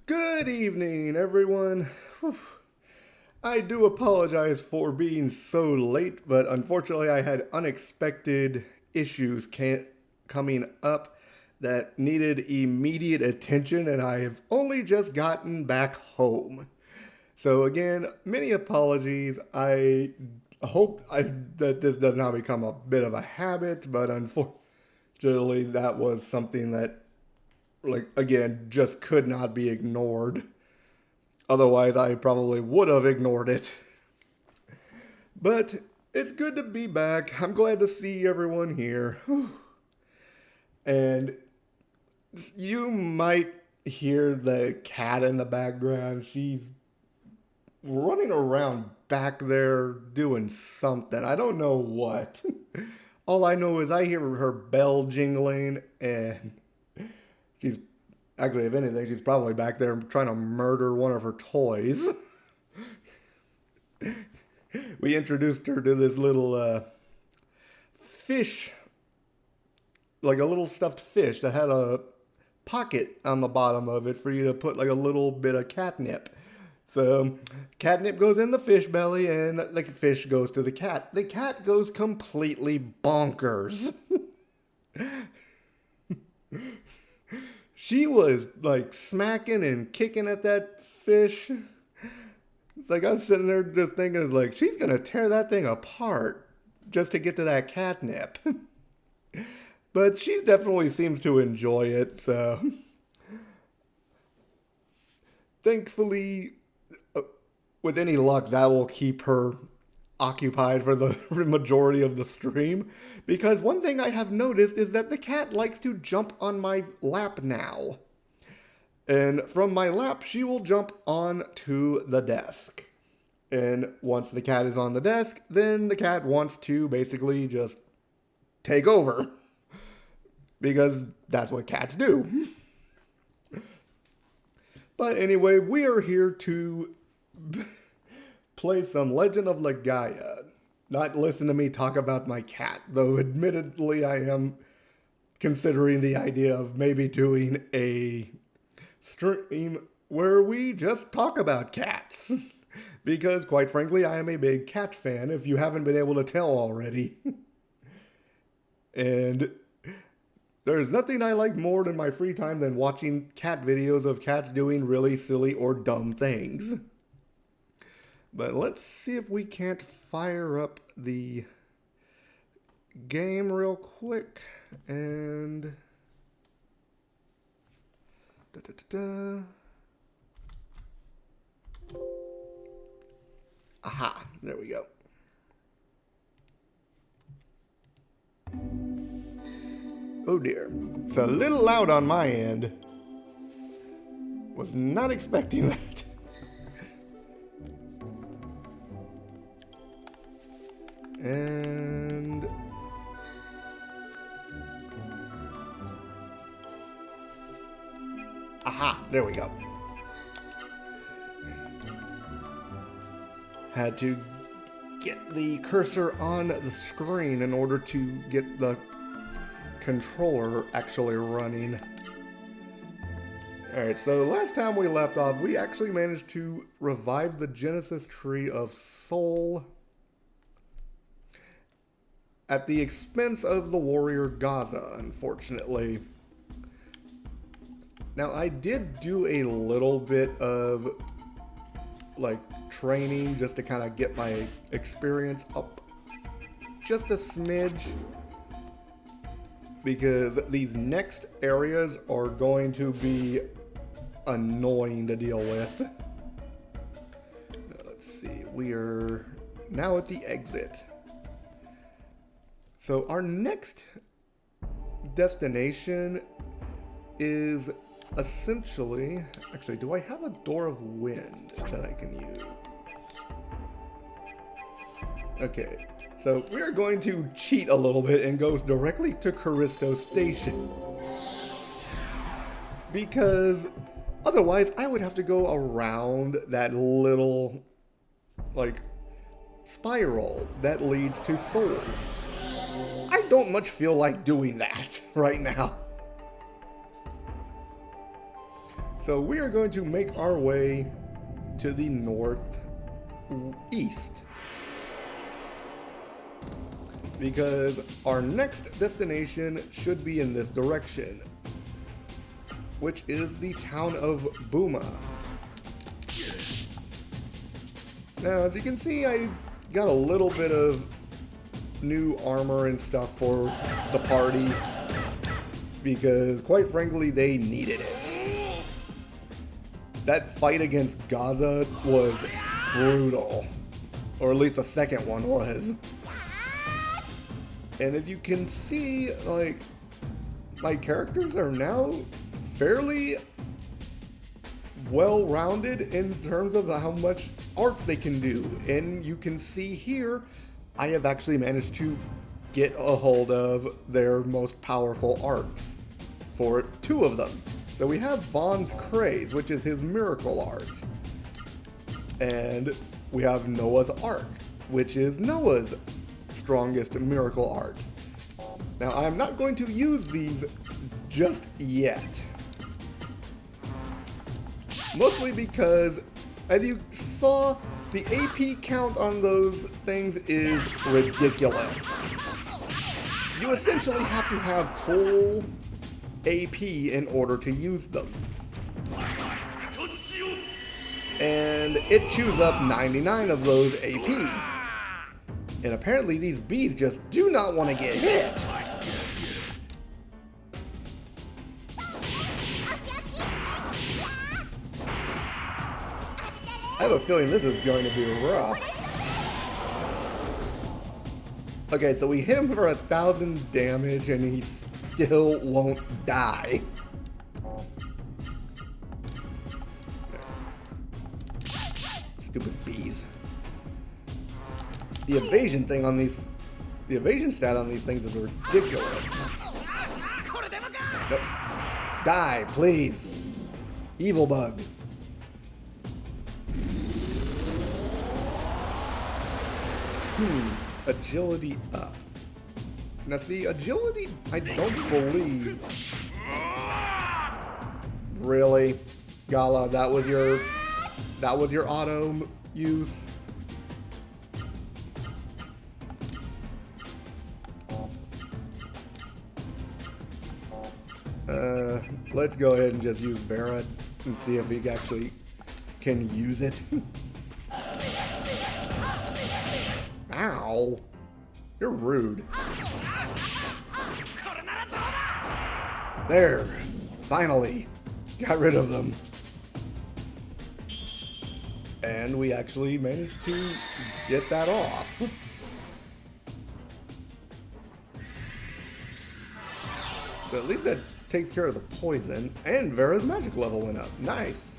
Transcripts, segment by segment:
Good evening, everyone. Whew. I do apologize for being so late, but unfortunately, I had unexpected issues coming up that needed immediate attention, and I have only just gotten back home. So, again, many apologies. I hope that this does not become a bit of a habit, but unfortunately, that was something that, like, again, just could not be ignored. Otherwise, I probably would have ignored it. But it's good to be back. I'm glad to see everyone here. And you might hear the cat in the background. She's running around back there doing something. I don't know what. All I know is I hear her bell jingling, and she's actually, if anything, she's probably back there trying to murder one of her toys. We introduced her to this little fish, like a little stuffed fish that had a pocket on the bottom of it for you to put like a little bit of catnip. So catnip goes in the fish belly and the fish goes to the cat. The cat goes completely bonkers. She was like smacking and kicking at that fish. It's like I'm sitting there just thinking, it's like she's gonna tear that thing apart just to get to that catnip. But she definitely seems to enjoy it, so thankfully, with any luck, that will keep her occupied for the majority of the stream. Because one thing I have noticed is that the cat likes to jump on my lap now. And from my lap, she will jump onto the desk. And once the cat is on the desk, then the cat wants to basically just take over. Because that's what cats do. But anyway, we are here to play some Legend of Legaia. Not listen to me talk about my cat, though admittedly I am considering the idea of maybe doing a stream where we just talk about cats. Because quite frankly, I am a big cat fan, if you haven't been able to tell already. And there's nothing I like more in my free time than watching cat videos of cats doing really silly or dumb things. But let's see if we can't fire up the game real quick. And aha, there we go. Oh dear, it's a little loud on my end. Was not expecting that. And aha, there we go. Had to get the cursor on the screen in order to get the controller actually running. Alright, so last time we left off, we actually managed to revive the Genesis Tree of Soul at the expense of the warrior Gaza, unfortunately. Now, I did do a little bit of like training just to kind of get my experience up just a smidge, because these next areas are going to be annoying to deal with. Now, let's see, we are now at the exit. So our next destination is essentially, actually, do I have a Door of Wind that I can use? Okay, so we are going to cheat a little bit and go directly to Callisto Station. Because otherwise I would have to go around that little, like, spiral that leads to Soul. I don't much feel like doing that right now. So we are going to make our way to the northeast. Because our next destination should be in this direction, which is the town of Booma. Now, as you can see, I got a little bit of new armor and stuff for the party, because quite frankly, they needed it. That fight against Gaza was brutal, or at least the second one was. And as you can see, like, my characters are now fairly well-rounded in terms of how much arts they can do. And you can see here, I have actually managed to get a hold of their most powerful arts for 2 of them. So we have Vaughn's Craze, which is his miracle art. And we have Noah's Arc, which is Noah's strongest miracle art. Now, I'm not going to use these just yet. Mostly because, as you saw, the AP count on those things is ridiculous. You essentially have to have full AP in order to use them. And it chews up 99 of those AP. And apparently these bees just do not want to get hit. I have a feeling this is going to be rough. Okay, so we hit him for 1,000 damage and he still won't die. Stupid bees. The evasion thing on these, the evasion stat on these things is ridiculous. Nope. Die, please. Evil bug. Agility up. Now see, agility, I don't believe. Really? Gala, that was your auto use? Let's go ahead and just use Vera and see if he actually can use it. Ow! You're rude. There! Finally! Got rid of them. And we actually managed to get that off. So at least that takes care of the poison, and Vera's magic level went up. Nice!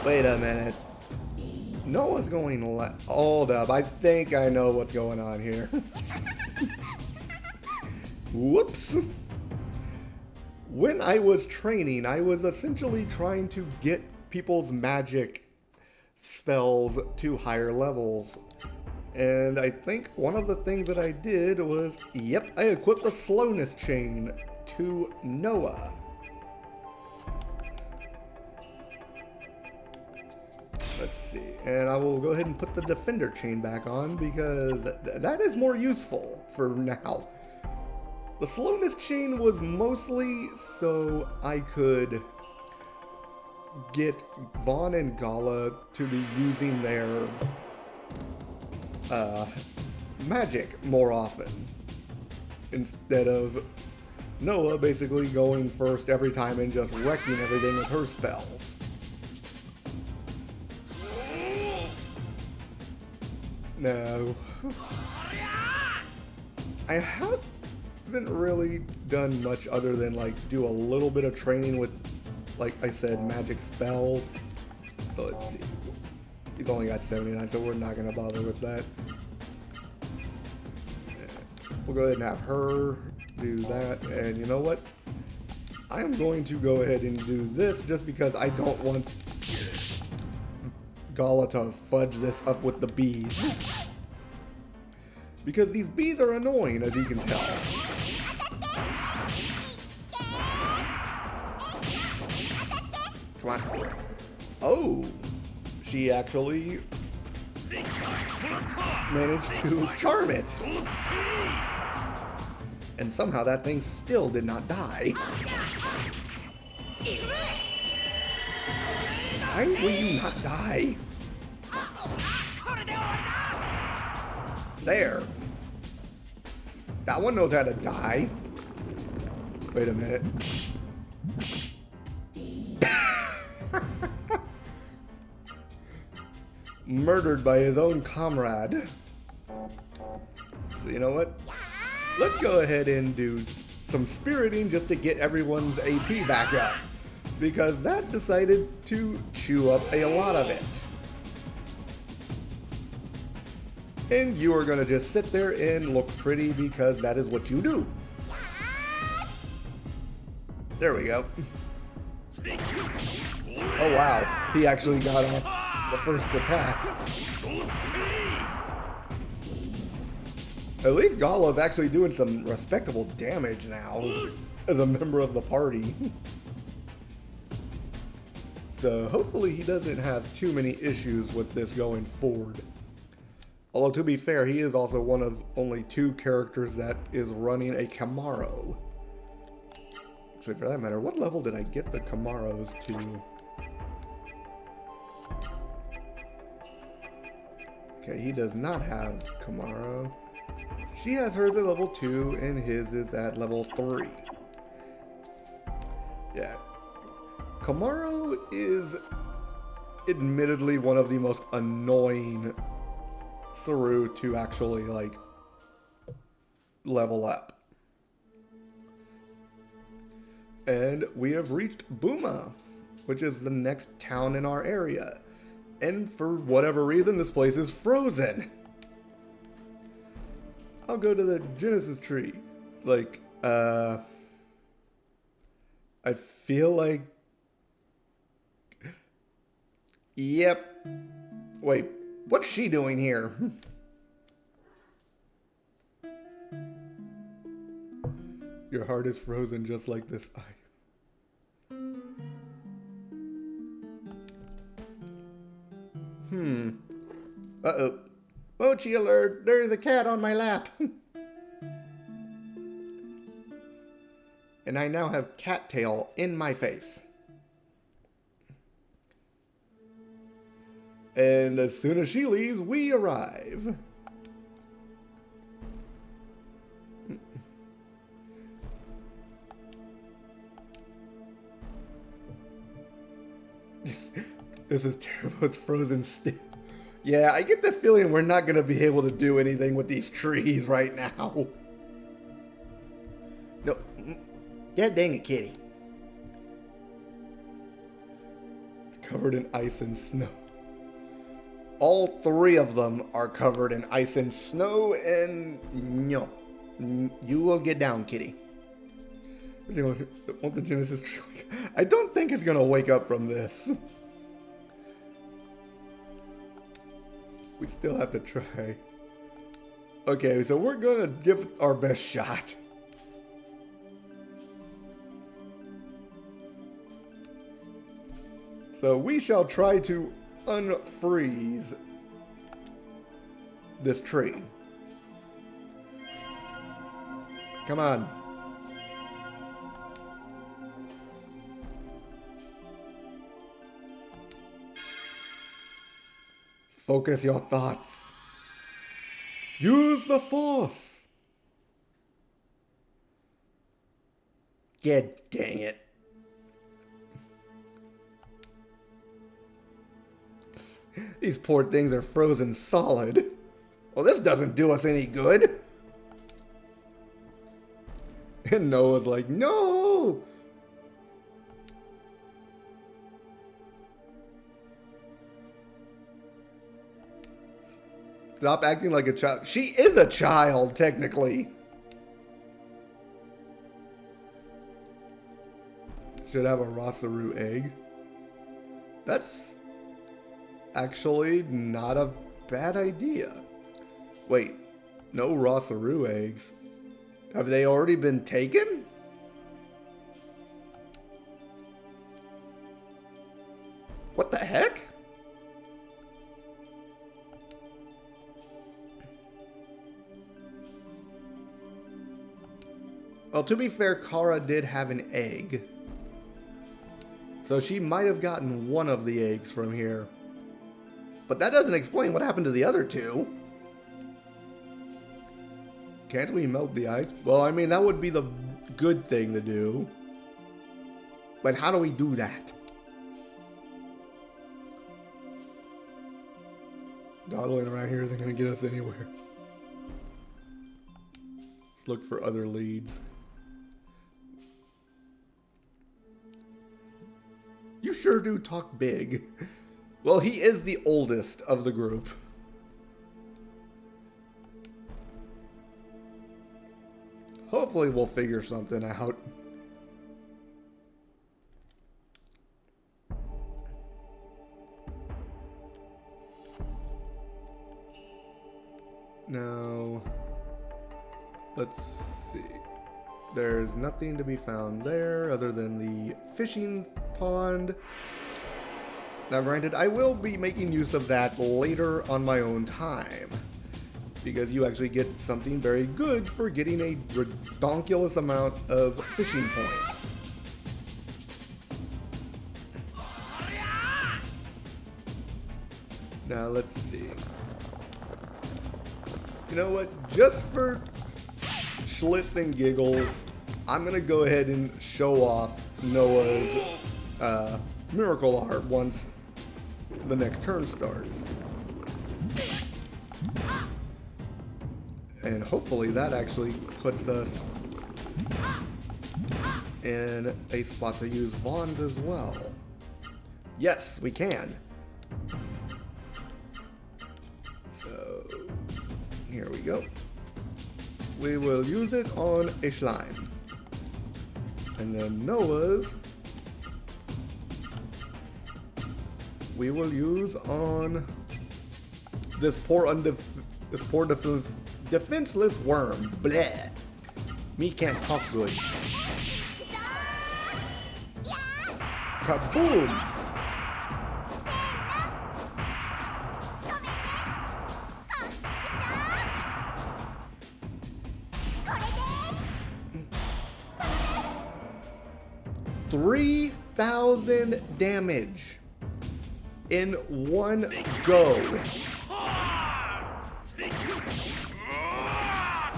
Wait a minute. Noah's going left. Hold up, I think I know what's going on here. Whoops! When I was training, I was essentially trying to get people's magic spells to higher levels. And I think one of the things that I did was, yep, I equipped the slowness chain to Noah. Let's see, and I will go ahead and put the defender chain back on because that is more useful for now. The slowness chain was mostly so I could get Vaughn and Gala to be using their magic more often, instead of Noah basically going first every time and just wrecking everything with her spells. No. I haven't really done much other than like do a little bit of training with, like I said, magic spells. So let's see. He's only got 79, so we're not going to bother with that. We'll go ahead and have her do that. And you know what? I am going to go ahead and do this just because I don't want Gala to fudge this up with the bees. Because these bees are annoying, as you can tell. Come on. Oh, she actually managed to charm it. And somehow that thing still did not die. Why will you not die? There. That one knows how to die. Wait a minute. Murdered by his own comrade. So you know what? Let's go ahead and do some spiriting just to get everyone's AP back up. Because that decided to chew up a lot of it. And you are going to just sit there and look pretty because that is what you do. There we go. Oh wow, he actually got off the first attack. At least Gala's actually doing some respectable damage now as a member of the party. So hopefully he doesn't have too many issues with this going forward. Although to be fair, he is also one of only 2 characters that is running a Camaro. Actually, for that matter, what level did I get the Camaros to? Okay, he does not have Camaro. She has hers at level 2, and his is at level 3. Yeah. Camaro is admittedly one of the most annoying Saru to actually, like, level up. And we have reached Buma, which is the next town in our area. And for whatever reason, this place is frozen. I'll go to the Genesis tree. Like, I feel like... Yep. Wait, what's she doing here? Your heart is frozen just like this ice. Uh-oh. Mochi alert! There's a cat on my lap! And I now have cattail in my face. And as soon as she leaves, we arrive. This is terrible. It's frozen still. Yeah, I get the feeling we're not going to be able to do anything with these trees right now. No. God dang it, kitty. It's covered in ice and snow. All 3 of them are covered in ice and snow, and no. You will get down, kitty. Want the Genesis tree? I don't think it's going to wake up from this. We still have to try. Okay, so we're gonna give our best shot. So we shall try to unfreeze this tree. Come on. Focus your thoughts. Use the force. God dang it. These poor things are frozen solid. Well, this doesn't do us any good. And Noah's like, no. Stop acting like a child. She is a child, technically. Should have a Rosaru egg. That's actually not a bad idea. Wait, no Rosaru eggs. Have they already been taken? What the heck? Well, to be fair, Kara did have an egg. So she might have gotten one of the eggs from here. But that doesn't explain what happened to the other two. Can't we melt the ice? Well, I mean, that would be the good thing to do. But how do we do that? Dawdling around here isn't going to get us anywhere. Let's look for other leads. You sure do talk big. Well, he is the oldest of the group. Hopefully we'll figure something out. Now, let's see. There's nothing to be found there other than the fishing pond. Now granted, I will be making use of that later on my own time, because you actually get something very good for getting a redonkulous amount of fishing points. Now let's see. You know what? Just for schlitz and giggles, I'm gonna go ahead and show off Noah's miracle art once the next turn starts. And hopefully that actually puts us in a spot to use Vaughn's as well. Yes, we can. So, here we go. We will use it on a slime. And then Noah's we will use on this poor defenseless worm. Bleh. Me can't talk good. Kaboom! $3,000 damage in one go.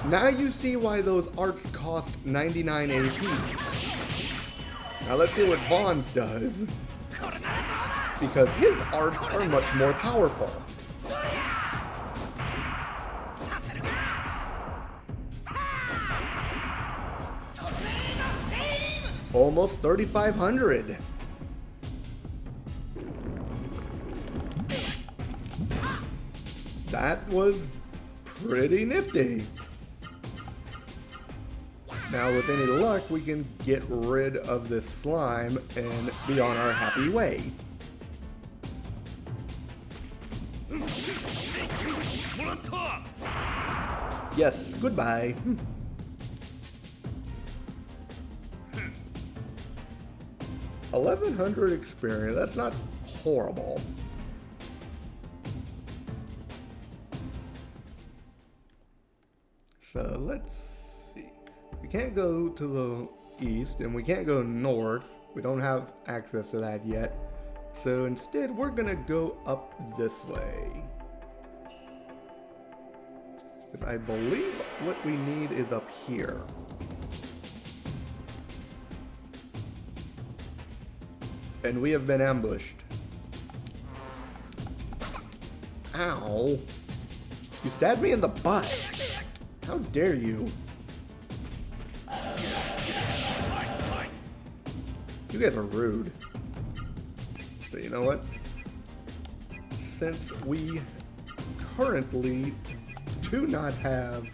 Now you see why those arts cost 99 AP. Now let's see what Vaughn's does, because his arts are much more powerful. Almost 3,500. That was pretty nifty. Now with any luck, we can get rid of this slime and be on our happy way. Yes, goodbye. 1,100 experience, that's not horrible. So let's see. We can't go to the east and we can't go north. We don't have access to that yet. So instead we're gonna go up this way, because I believe what we need is up here. And we have been ambushed. Ow. You stabbed me in the butt. How dare you? You guys are rude. So you know what? Since we currently do not have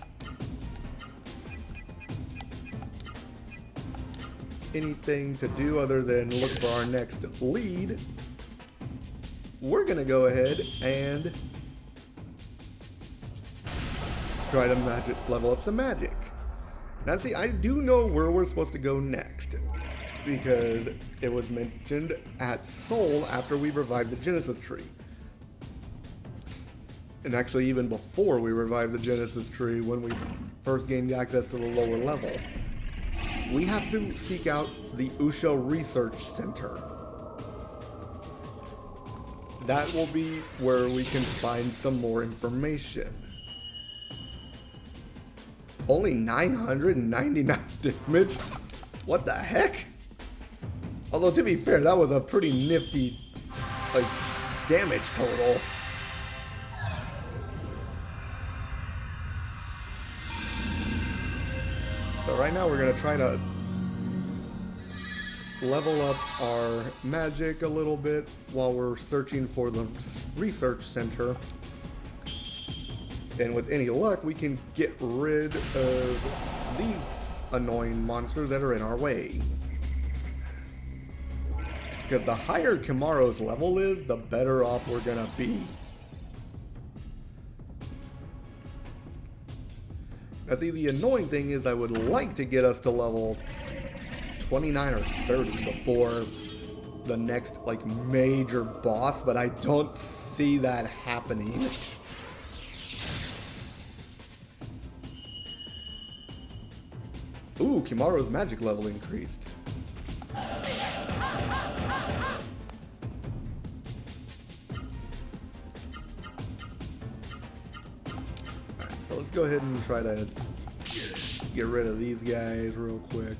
anything to do other than look for our next lead, we're gonna go ahead and try to level up some magic. Now see, I do know where we're supposed to go next. because it was mentioned at Soul after we revived the Genesis tree. And actually even before we revived the Genesis tree, when we first gained access to the lower level. We have to seek out the Usho Research Center. That will be where we can find some more information. Only 999 damage? What the heck? Although to be fair, that was a pretty nifty, like, damage total. So right now we're gonna try to level up our magic a little bit while we're searching for the research center. And with any luck, we can get rid of these annoying monsters that are in our way. Because the higher Kimaro's level is, the better off we're gonna be. Now see, the annoying thing is I would like to get us to level 29 or 30 before the next, like, major boss, but I don't see that happening. Ooh, Kimaro's magic level increased. Alright, so let's go ahead and try to get rid of these guys real quick.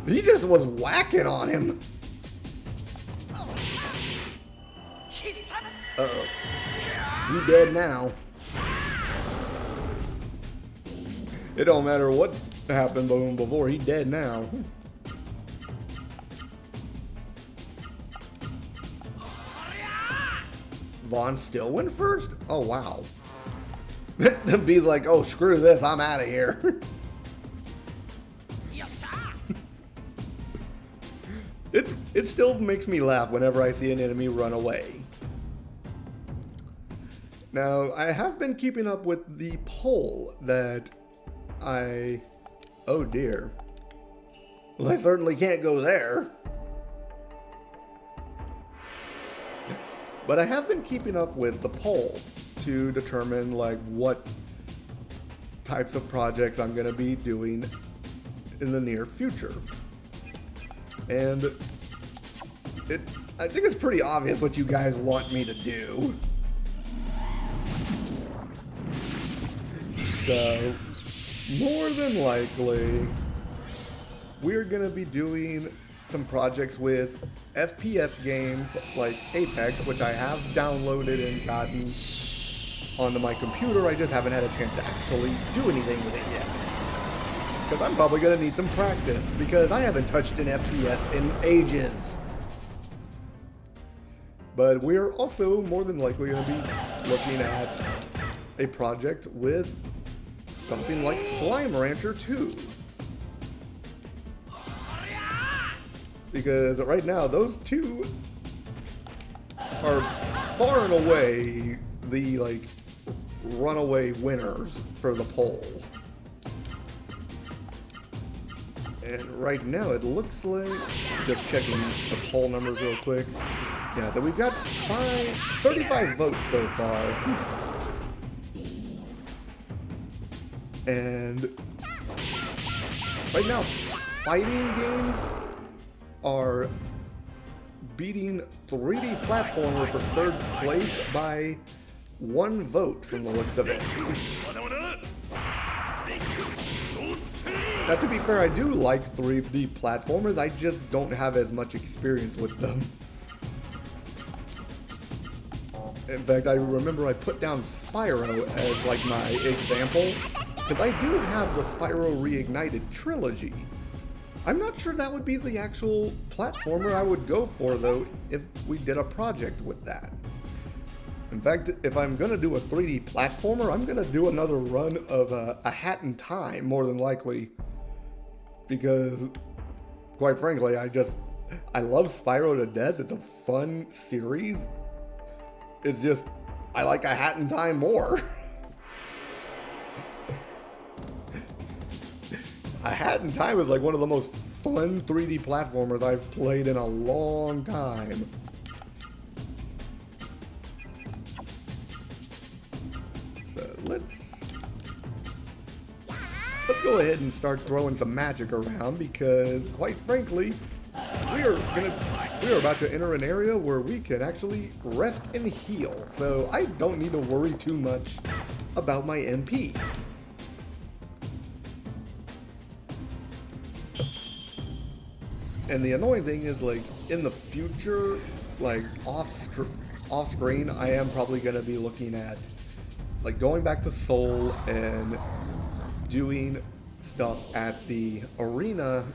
He just was whacking on him. Uh-oh. He dead now. It don't matter what happened to him before, he dead now. Vaughn still went first? Oh, wow. The bee's like, oh, screw this, I'm out of here. It still makes me laugh whenever I see an enemy run away. Now, I have been keeping up with the poll that oh dear. Well, I certainly can't go there. But I have been keeping up with the poll to determine, like, what types of projects I'm going to be doing in the near future. And I think it's pretty obvious what you guys want me to do. So, more than likely, we're going to be doing some projects with FPS games like Apex, which I have downloaded and gotten onto my computer. I just haven't had a chance to actually do anything with it yet. Because I'm probably going to need some practice, because I haven't touched an FPS in ages. But we're also more than likely going to be looking at a project with something like Slime Rancher 2. Because right now, those two are far and away the, like, runaway winners for the poll. And right now, it looks like, just checking the poll numbers real quick. Yeah, so we've got 35 votes so far. And right now, fighting games are beating 3D platformer for third place by 1 vote from the looks of it. Now, to be fair, I do like 3D platformers, I just don't have as much experience with them. In fact, I remember I put down Spyro as, like, my example, because I do have the Spyro Reignited trilogy. I'm not sure that would be the actual platformer I would go for, though, if we did a project with that. In fact, if I'm going to do a 3D platformer, I'm going to do another run of A Hat in Time, more than likely. Because, quite frankly, I love Spyro to death. It's a fun series. It's just, I like A Hat in Time more. A Hat in Time is like one of the most fun 3D platformers I've played in a long time. So let's go ahead and start throwing some magic around, because quite frankly, we are about to enter an area where we can actually rest and heal. So I don't need to worry too much about my MP. And the annoying thing is, like, in the future, like, off screen, I am probably going to be looking at, like, going back to Seoul and doing stuff at the arena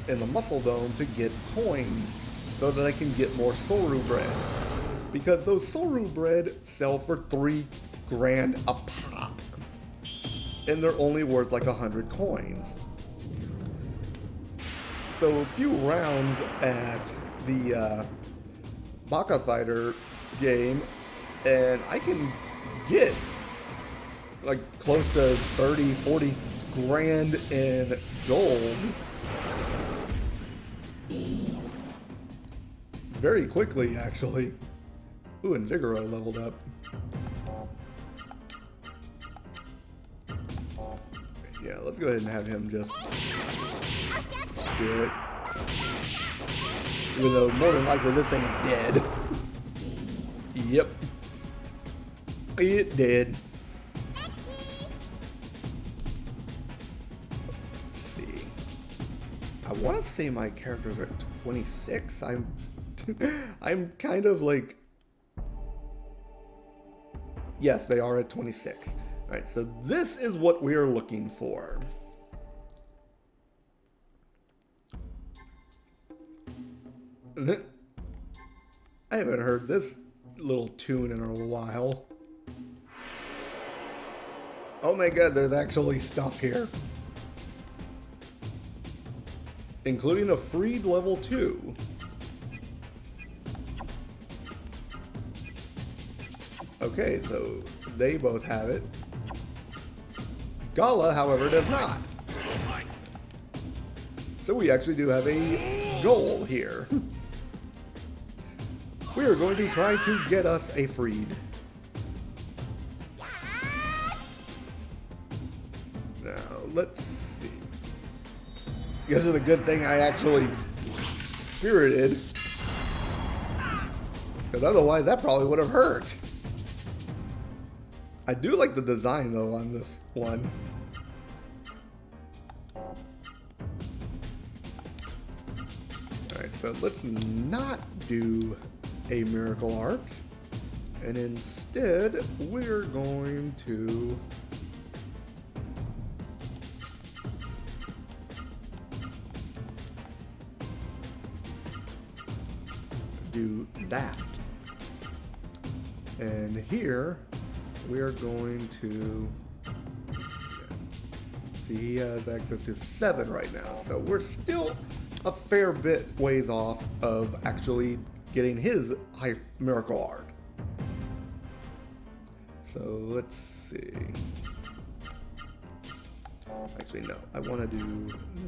in the Muscle Dome to get coins so that I can get more Soru bread. Because those Soru bread sell for 3 grand a pop. And they're only worth like 100 coins. So a few rounds at the Baka Fighter game, and I can get like close to 30, 40 grand in gold very quickly, actually. Ooh, and Vigoro leveled up. Yeah, let's go ahead and have him just do it. Even though more than likely this thing is dead. Yep. It did. Let's see. I want to say my characters are at 26. I'm kind of like... Yes, they are at 26. Alright, so this is what we are looking for. I haven't heard this little tune in a while. Oh my god, there's actually stuff here. Including a freed level 2. Okay, so they both have it. Gala, however, does not. So we actually do have a goal here. We are going to try to get us a freed. Now, let's see. This is a good thing I actually spirited. Because otherwise that probably would have hurt. I do like the design though on this one. Alright, so let's not do a miracle art, and instead we're going to do that. And here we're going to see, he has access to 7 right now, so we're still a fair bit ways off of actually getting his high miracle art. So let's see. Actually, no, I want to do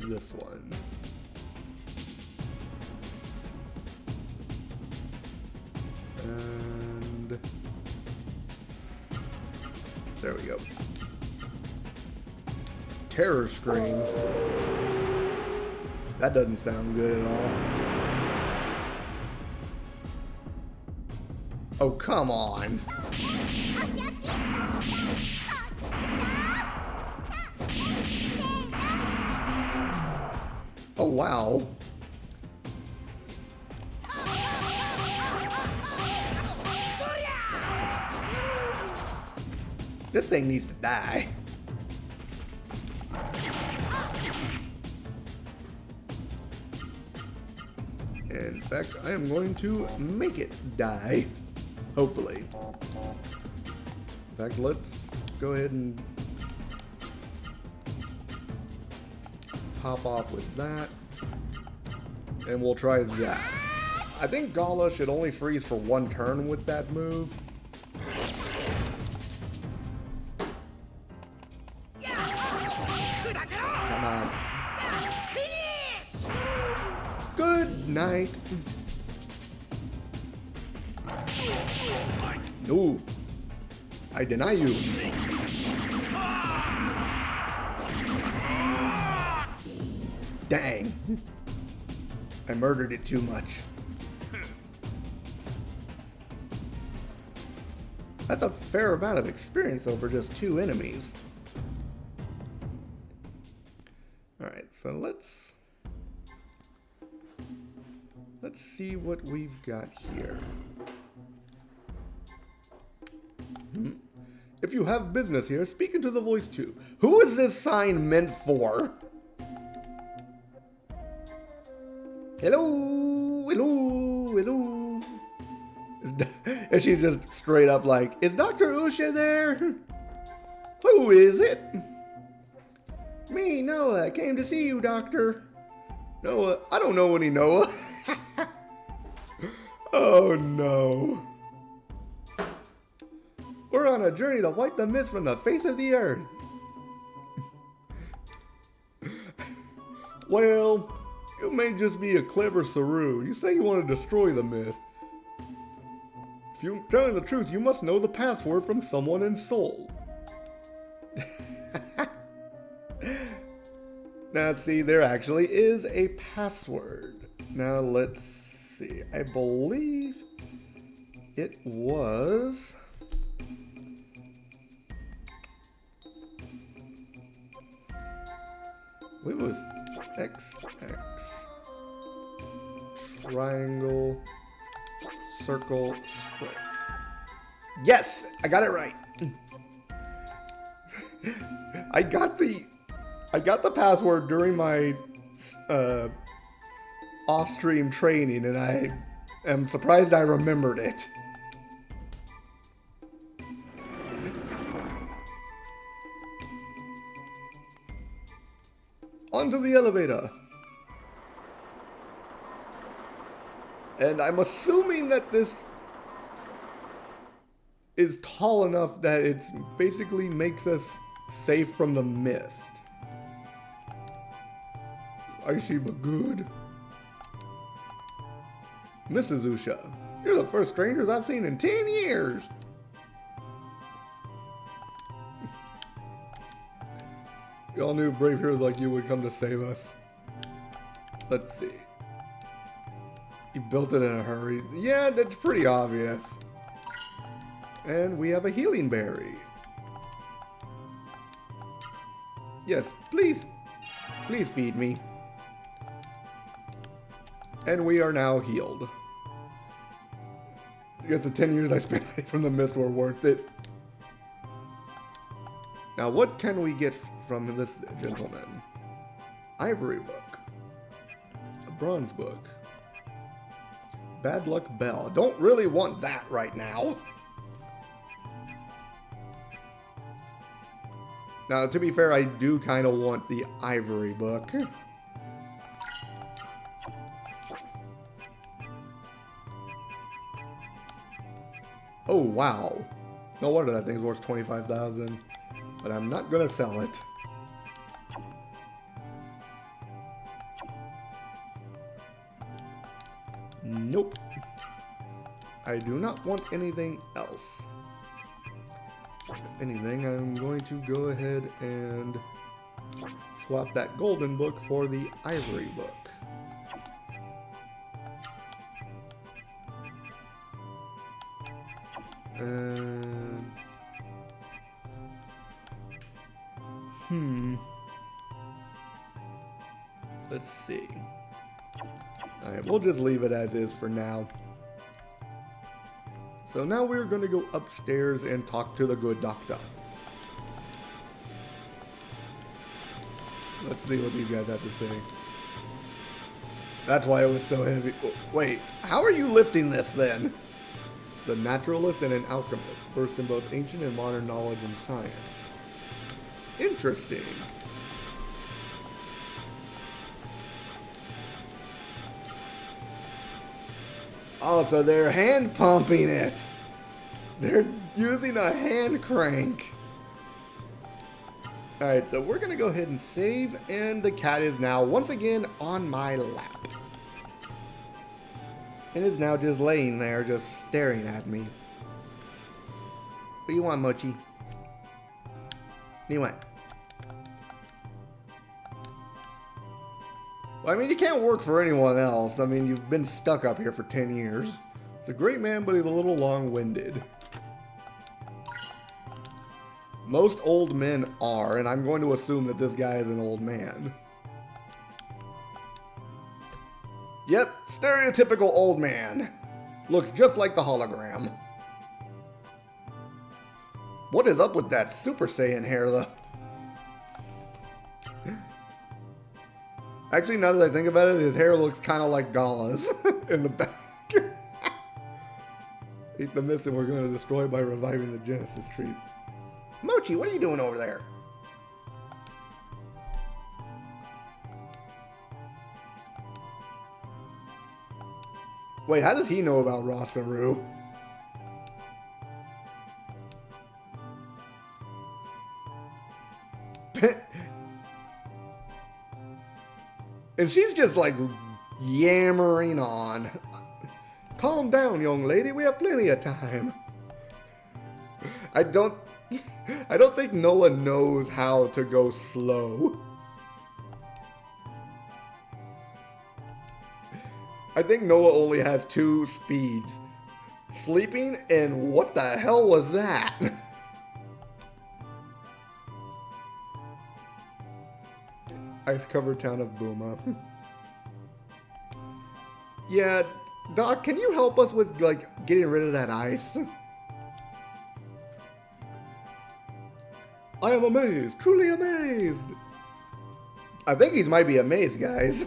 this one. And there we go. Terror Scream. That doesn't sound good at all. Oh, come on. Oh, wow. This thing needs to die. In fact, I am going to make it die. Hopefully. In fact, let's go ahead and pop off with that. And we'll try that. I think Gala should only freeze for 1 turn with that move. Come on. night. No. I deny you. Dang. I murdered it too much. That's a fair amount of experience over just 2 enemies. Alright, so let's see what we've got here. If you have business here, speak into the voice too. Who is this sign meant for? Hello, hello, hello. And she's just straight up like, is Dr. Usha there? Who is it? Me, Noah. I came to see you, Doctor. Noah, I don't know any Noah. Oh no. We're on a journey to wipe the mist from the face of the earth. Well, you may just be a clever Saru. You say you want to destroy the mist. If you're telling the truth, you must know the password from someone in Seoul. Now see, there actually is a password. Now let's see. I believe it was... It was XX. Triangle. Circle. Square. Yes! I got it right. I got the password during my off-stream training, and I am surprised I remembered it. Onto the elevator. And I'm assuming that this is tall enough that it basically makes us safe from the mist. Aishiba good. Mrs. Usha, you're the first strangers I've seen in 10 years. We all knew brave heroes like you would come to save us. Let's see. You built it in a hurry. Yeah, that's pretty obvious. And we have a healing berry. Yes, please. Please feed me. And we are now healed. I guess the 10 years I spent away from the mist were worth it. Now, what can we get from this gentleman? Ivory book. A bronze book. Bad luck bell. Don't really want that right now. Now, to be fair, I do kind of want the ivory book. Oh, wow. No wonder that thing's worth 25,000. But I'm not gonna sell it. Nope. I do not want anything else. If anything, I'm going to go ahead and swap that golden book for the ivory book. And... let's see. Alright, we'll just leave it as is for now. So now we're going to go upstairs and talk to the good doctor. Let's see what these guys have to say. That's why it was so heavy. Wait, how are you lifting this then? The naturalist and an alchemist, versed in both ancient and modern knowledge and science. Interesting. Oh, so they're hand pumping it. They're using a hand crank. Alright, so we're going to go ahead and save, and the cat is now once again on my lap. and is now just laying there, just staring at me. What do you want, Mochi? What do you want? Well, I mean, you can't work for anyone else. I mean, you've been stuck up here for 10 years. He's a great man, but he's a little long-winded. Most old men are, and I'm going to assume that this guy is an old man. Yep, stereotypical old man. Looks just like the hologram. What is up with that Super Saiyan hair, though? Actually, now that I think about it, his hair looks kind of like Gala's in the back. Eat the mist and we're going to destroy by reviving the Genesis tree. Mochi, what are you doing over there? Wait, how does he know about Rosaru? And she's just like yammering on. Calm down, young lady. We have plenty of time. I don't think Noah knows how to go slow. I think Noah only has 2 speeds. Sleeping and what the hell was that? Ice-covered town of Buma. Yeah, Doc, can you help us with, like, getting rid of that ice? I am amazed, truly amazed. I think he might be amazed, guys.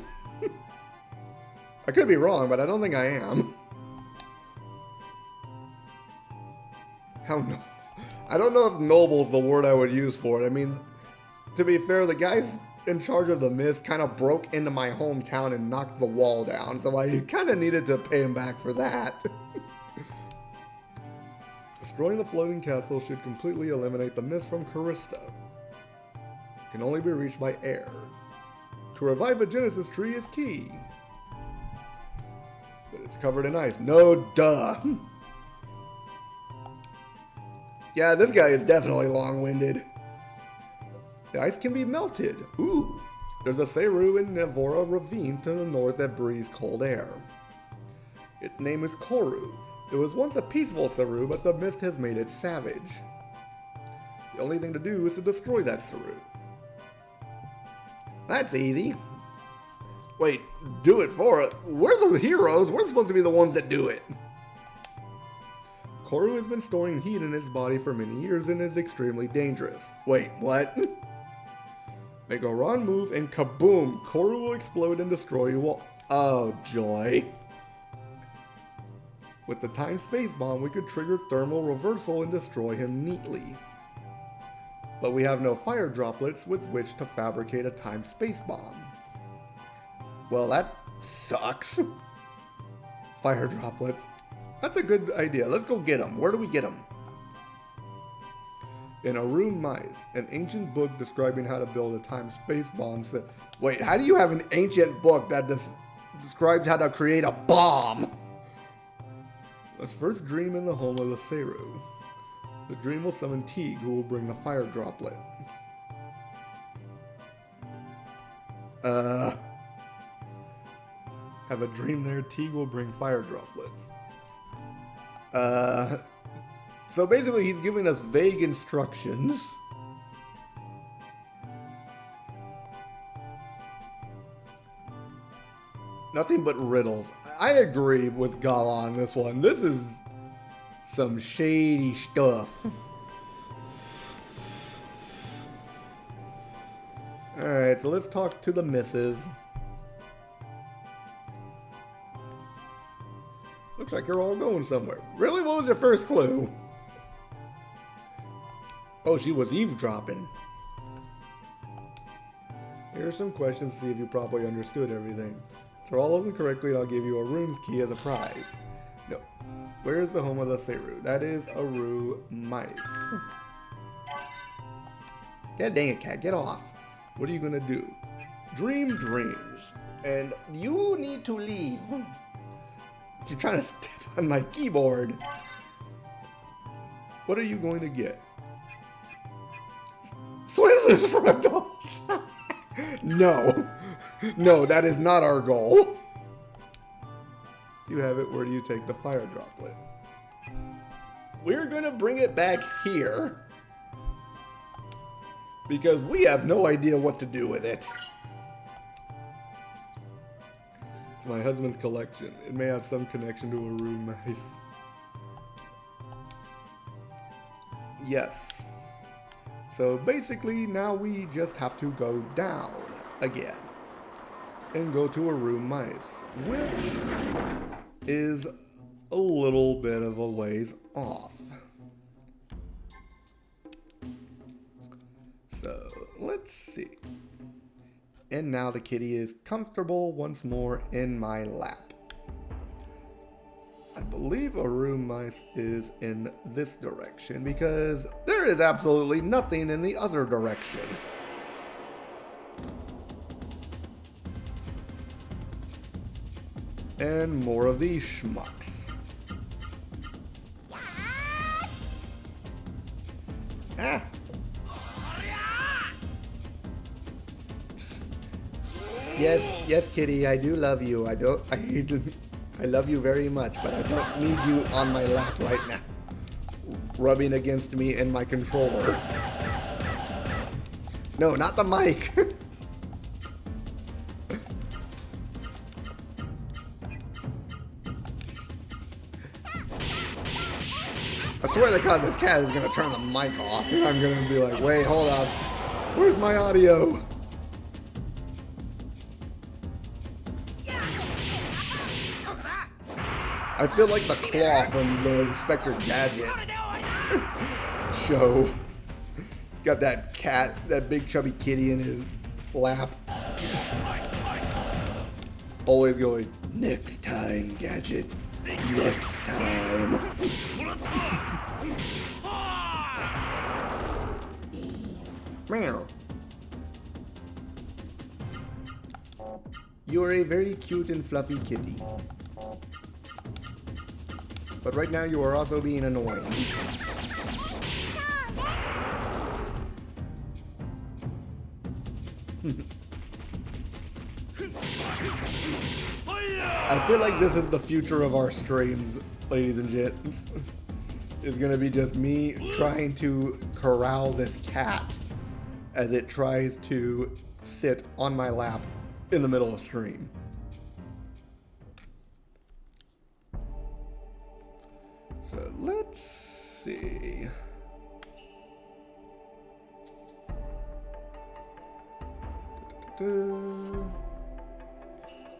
I could be wrong, but I don't think I am. How no? I don't know if noble's the word I would use for it. I mean, to be fair, the guys in charge of the mist kind of broke into my hometown and knocked the wall down, so I kind of needed to pay him back for that. Destroying the floating castle should completely eliminate the mist from Calista. It can only be reached by air. To revive a Genesis tree is key. But it's covered in ice. No duh. Yeah, this guy is definitely long-winded. The ice can be melted. Ooh. There's a Seru in Nevora ravine to the north that breathes cold air. Its name is Koru. It was once a peaceful Seru, but the mist has made it savage. The only thing to do is to destroy that Seru. That's easy. Wait, do it for it? We're the heroes. We're supposed to be the ones that do it. Koru has been storing heat in its body for many years and is extremely dangerous. Wait, what? Make a wrong move and kaboom! Koru will explode and destroy you all. Oh, joy. With the time-space bomb, we could trigger thermal reversal and destroy him neatly. But we have no fire droplets with which to fabricate a time-space bomb. Well, that sucks. Fire droplets. That's a good idea. Let's go get them. Where do we get them? In Aru Mice, an ancient book describing how to build a time-space bomb said... Wait, how do you have an ancient book that describes how to create a bomb? Let's first dream in the home of the Seru. The dream will summon Teague, who will bring the fire droplet. Have a dream there, Teague will bring fire droplets. So basically he's giving us vague instructions. Nothing but riddles. I agree with Gala on this one. This is some shady stuff. Alright, so let's talk to the missus. Looks like you're all going somewhere. Really? What was your first clue? Oh, she was eavesdropping. Here are some questions to see if you properly understood everything. Answer all of them correctly and I'll give you a room's key as a prize. No. Where is the home of the Seru? That is Aru Mice. God dang it, cat. Get off. What are you gonna do? Dream dreams. And you need to leave. She's trying to step on my keyboard. What are you going to get? Swimsuits for adults! No. No, that is not our goal. You have it. Where do you take the fire droplet? We're gonna bring it back here. Because we have no idea what to do with it. It's my husband's collection. It may have some connection to a room mice. Yes. So basically now we just have to go down again. And go to a room mice. Which is a little bit of a ways off. So, let's see. And now the kitty is comfortable once more in my lap. I believe a room mice is in this direction because there is absolutely nothing in the other direction. And more of these schmucks. Ah! Yes, kitty, I do love you. I love you very much, but I don't need you on my lap right now. Rubbing against me and my controller. No, not the mic. I swear to God, this cat is gonna turn the mic off, and I'm gonna be like, wait, hold up. Where's my audio? I feel like the claw from the Inspector Gadget show. Got that cat, that big chubby kitty in his lap. Always going, next time, Gadget. Next time. Meow. You are a very cute and fluffy kitty. But right now you are also being annoying. I feel like this is the future of our streams, ladies and gents. It's gonna be just me trying to corral this cat as it tries to sit on my lap in the middle of stream. So let's see.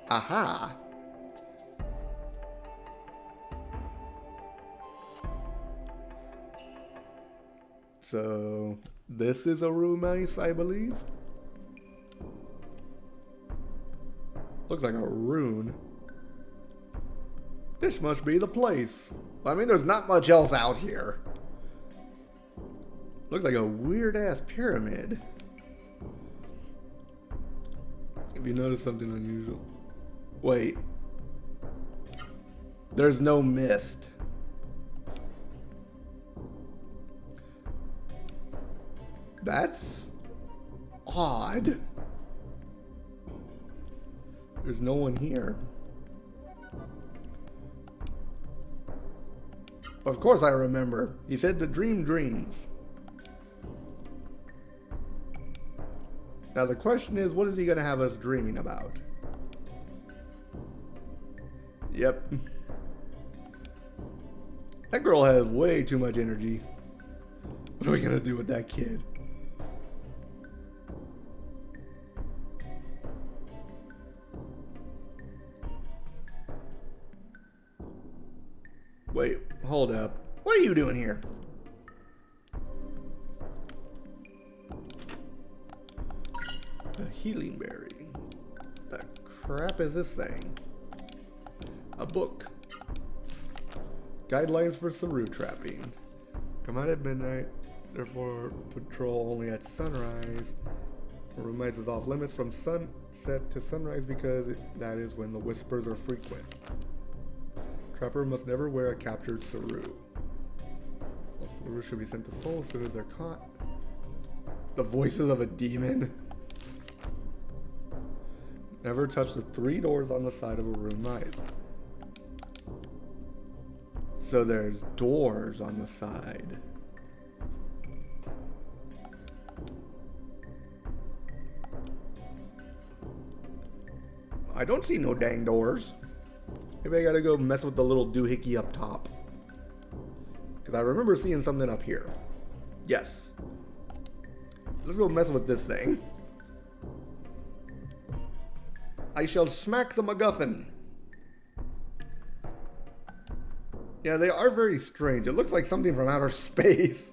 Aha! So this is a room mice, I believe. Looks like a rune. This must be the place. I mean, there's not much else out here. Looks like a weird-ass pyramid. If you notice something unusual. Wait. There's no mist. That's odd. There's no one here. Of course I remember. He said to dream dreams. Now the question is, what is he going to have us dreaming about? Yep. That girl has way too much energy. What are we going to do with that kid? Wait, hold up. What are you doing here? A healing berry. What the crap is this thing? A book. Guidelines for Saru trapping. Come out at midnight, therefore patrol only at sunrise. Room mice is off limits from sunset to sunrise because that is when the whispers are frequent. Trapper must never wear a captured Saru. Saru should be sent to Seoul as soon as they're caught. The voices of a demon. Never touch the 3 doors on the side of a room. Nice. So there's doors on the side. I don't see no dang doors. Maybe I gotta go mess with the little doohickey up top. Because I remember seeing something up here. Yes. Let's go mess with this thing. I shall smack the MacGuffin. Yeah, they are very strange. It looks like something from outer space.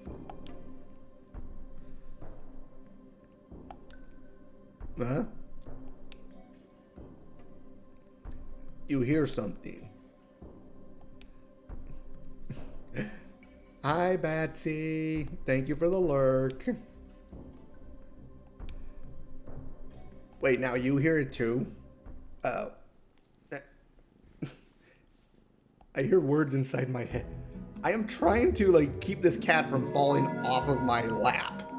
Huh? You hear something. Hi, Batsy. Thank you for the lurk. Wait, now you hear it too? Oh. I hear words inside my head. I am trying to, like, keep this cat from falling off of my lap.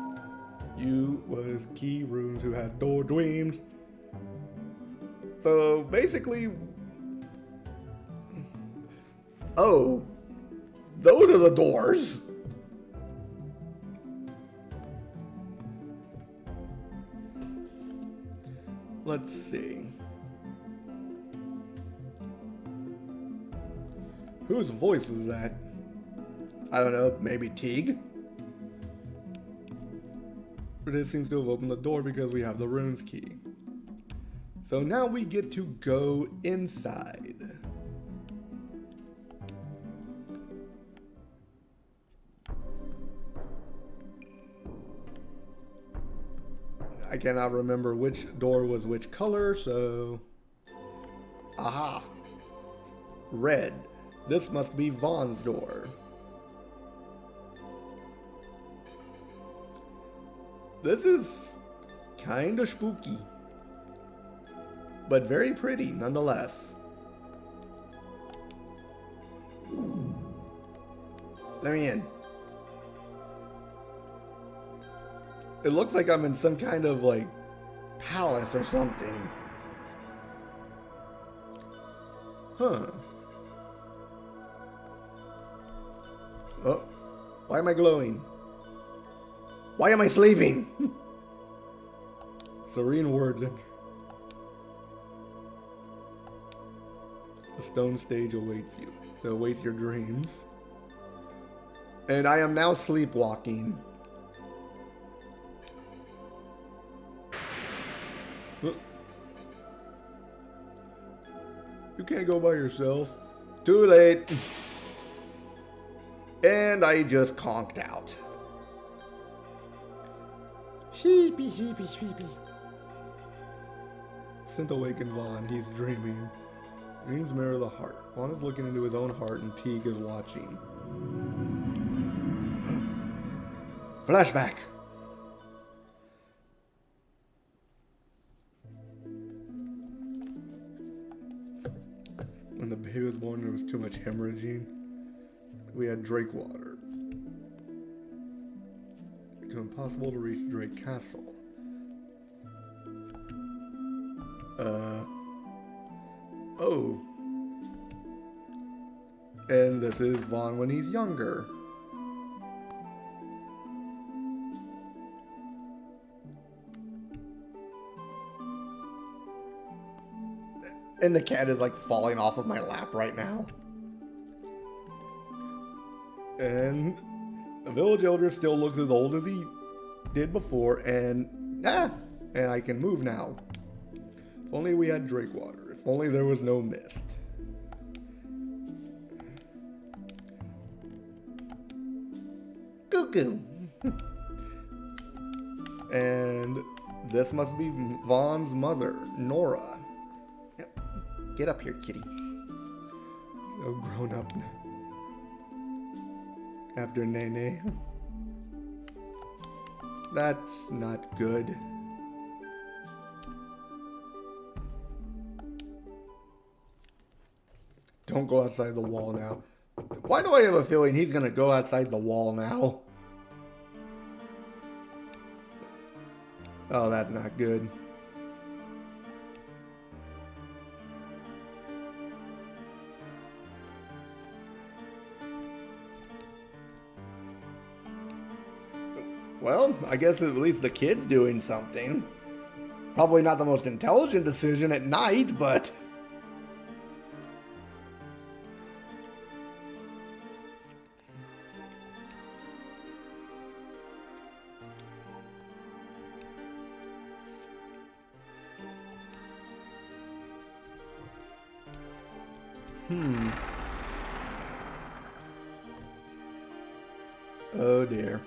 You was Key Rooms who has door dreams. So, basically... Oh. Those are the doors. Let's see. Whose voice is that? I don't know, maybe Teague? But it seems to have opened the door because we have the runes key. So now we get to go inside. I cannot remember which door was which color, so... Aha! Red. This must be Vaughn's door. This is kinda spooky, but very pretty nonetheless. Let me in. It looks like I'm in some kind of, like, palace or something. Huh. Oh, why am I glowing? Why am I sleeping? Serene words. The stone stage awaits you. It awaits your dreams. And I am now sleepwalking. You can't go by yourself. Too late. And I just conked out. Sheepy, sheepy, sheepy. Sent awaken Vaughn. He's dreaming. Dreams mirror the heart. Vaughn is looking into his own heart and Teague is watching. Flashback. When the baby was born, there was too much hemorrhaging. We had Drake water. It's impossible to reach Drake Castle. Oh. And this is Vaughn when he's younger. And the cat is like falling off of my lap right now. And the village elder still looks as old as he did before, and I can move now. If only we had Drake water. If only there was no mist. Cuckoo. And this must be Vaughn's mother, Nora. Get up here, kitty. So grown up after Nene. That's not good. Don't go outside the wall now. Why do I have a feeling he's gonna go outside the wall now? Oh, that's not good. Well, I guess at least the kid's doing something. Probably not the most intelligent decision at night, but... Oh dear.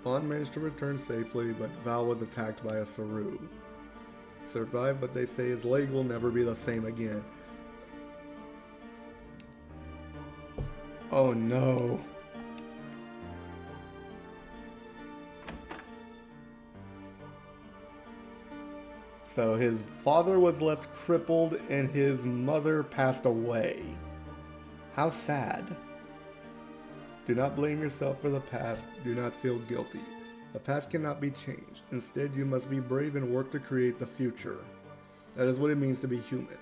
Bond managed to return safely, but Val was attacked by a Saru. He survived, but they say his leg will never be the same again. Oh no. So his father was left crippled and his mother passed away. How sad. Do not blame yourself for the past. Do not feel guilty. The past cannot be changed. Instead, you must be brave and work to create the future. That is what it means to be human.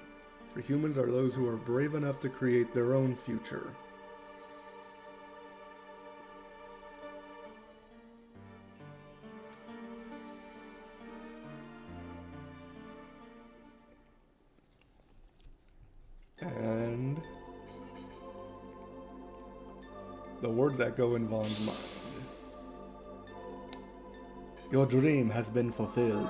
For humans are those who are brave enough to create their own future. And the words that go in Vaughn's mind. Your dream has been fulfilled.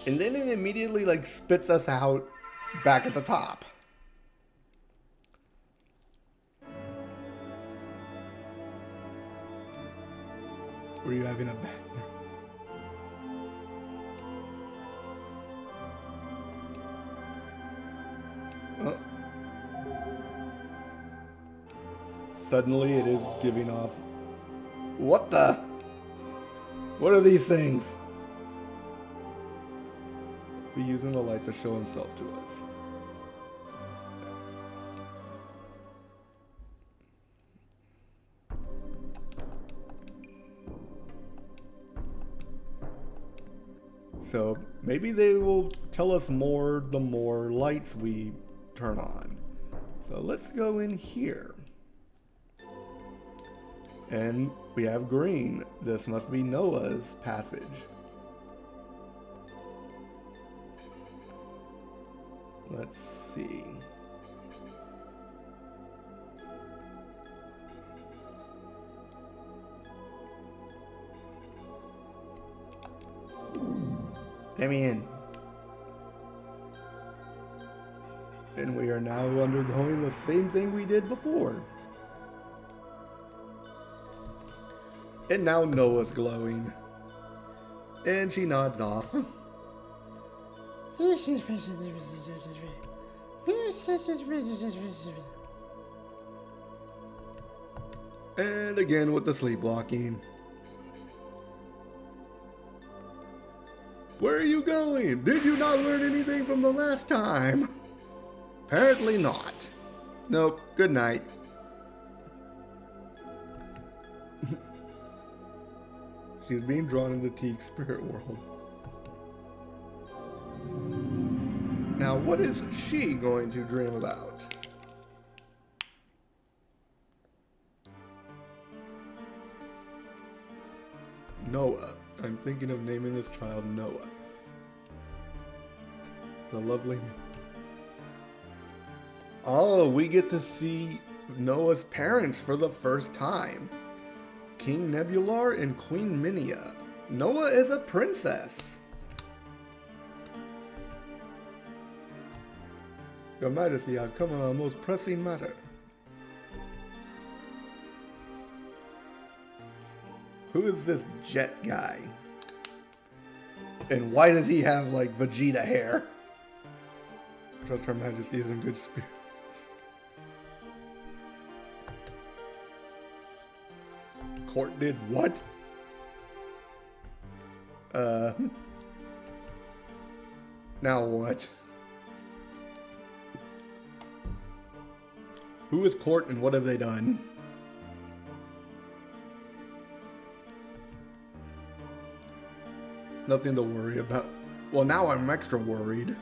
And then it immediately like spits us out back at the top. Were you having a bad... Oh. Suddenly it is giving off... What the? What are these things? Be using the light to show himself to us. So maybe they will tell us more the more lights we turn on. So let's go in here. And we have green. This must be Noah's passage. Let's see. Let me in. And we are now undergoing the same thing we did before. And now Noah's glowing. And she nods off. And again with the sleepwalking. Where are you going? Did you not learn anything from the last time? Apparently not. Nope, good night. She's being drawn into Teague's spirit world. Now, what is she going to dream about? Noah. I'm thinking of naming this child Noah. It's a lovely name. Oh, we get to see Noah's parents for the first time. King Nebular and Queen Minia. Noah is a princess. Your Majesty, I've come on a most pressing matter. Who is this Jet guy? And why does he have, like, Vegeta hair? Trust Her Majesty is in good spirits. Court did what? Now what? Who is Court and what have they done? It's nothing to worry about. Well, now I'm extra worried.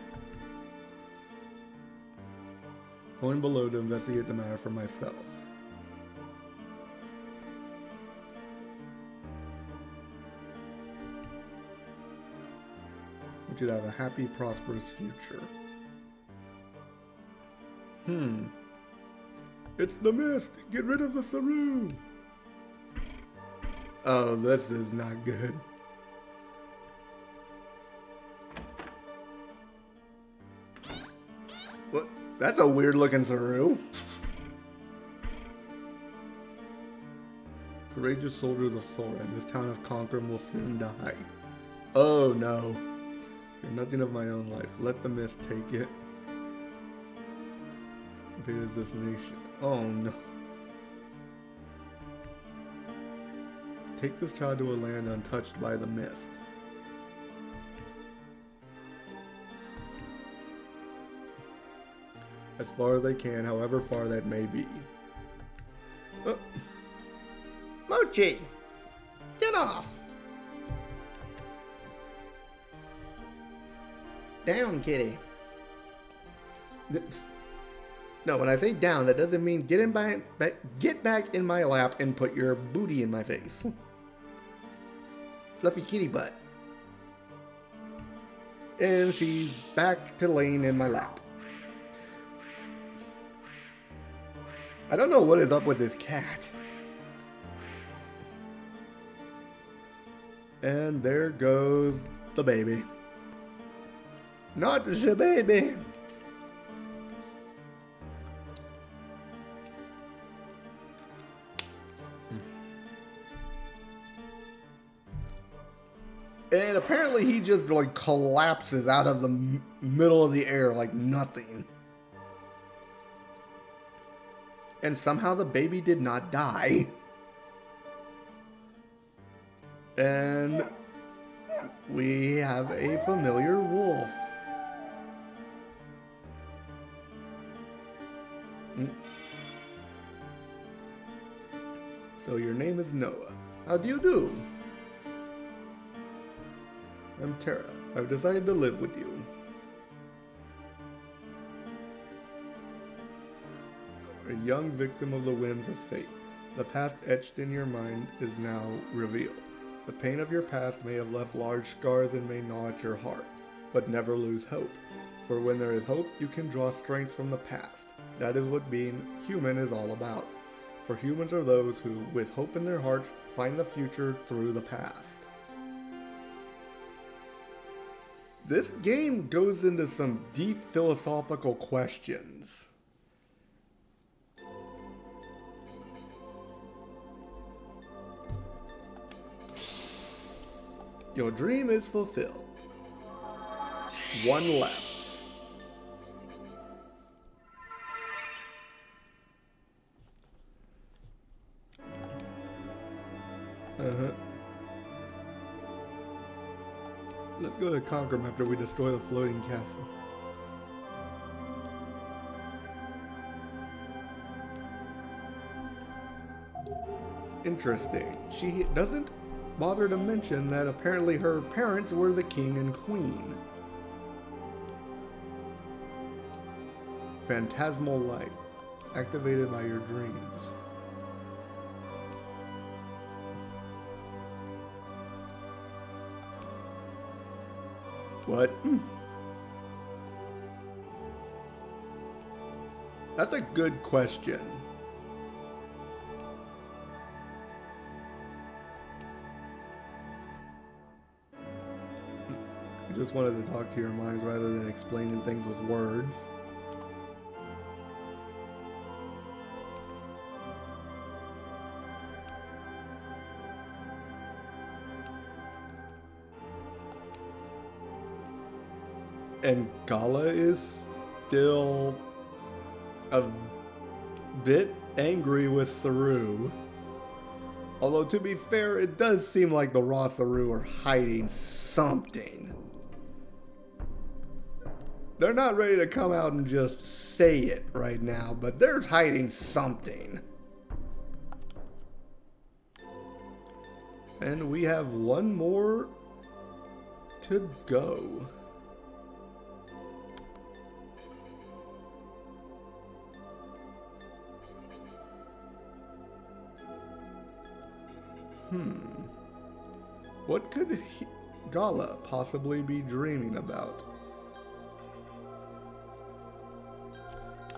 Going below to investigate the matter for myself. We should have a happy, prosperous future. It's the mist! Get rid of the Saru! Oh, this is not good. What? That's a weird looking Saru. Courageous soldiers of Thorin, this town of Conquerim will soon die. Oh no. You're nothing of my own life. Let the mist take it. If it is this nation. Oh no. Take this child to a land untouched by the mist. As far as I can, however far that may be. Mochi! Get off! Down, kitty. No, when I say down, that doesn't mean get back in my lap and put your booty in my face. Fluffy kitty butt. And she's back to laying in my lap. I don't know what is up with this cat. And there goes the baby. Not the baby. And apparently he just like collapses out of the middle of the air like nothing. And somehow the baby did not die. And we have a familiar wolf. So your name is Noah. How do you do? I'm Tara. I've decided to live with you. A young victim of the whims of fate. The past etched in your mind is now revealed. The pain of your past may have left large scars and may gnaw at your heart, but never lose hope. For when there is hope, you can draw strength from the past. That is what being human is all about. For humans are those who, with hope in their hearts, find the future through the past. This game goes into some deep philosophical questions. Your dream is fulfilled. One left. Let's go to Conquerim after we destroy the floating castle. Interesting. She doesn't bother to mention that apparently her parents were the king and queen. Phantasmal light. Activated by your dreams. What? That's a good question. I just wanted to talk to your minds rather than explaining things with words. And Gala is still a bit angry with Saru. Although, to be fair, it does seem like the Rosaru are hiding something. They're not ready to come out and just say it right now, but they're hiding something. And we have one more to go. What could Gala possibly be dreaming about?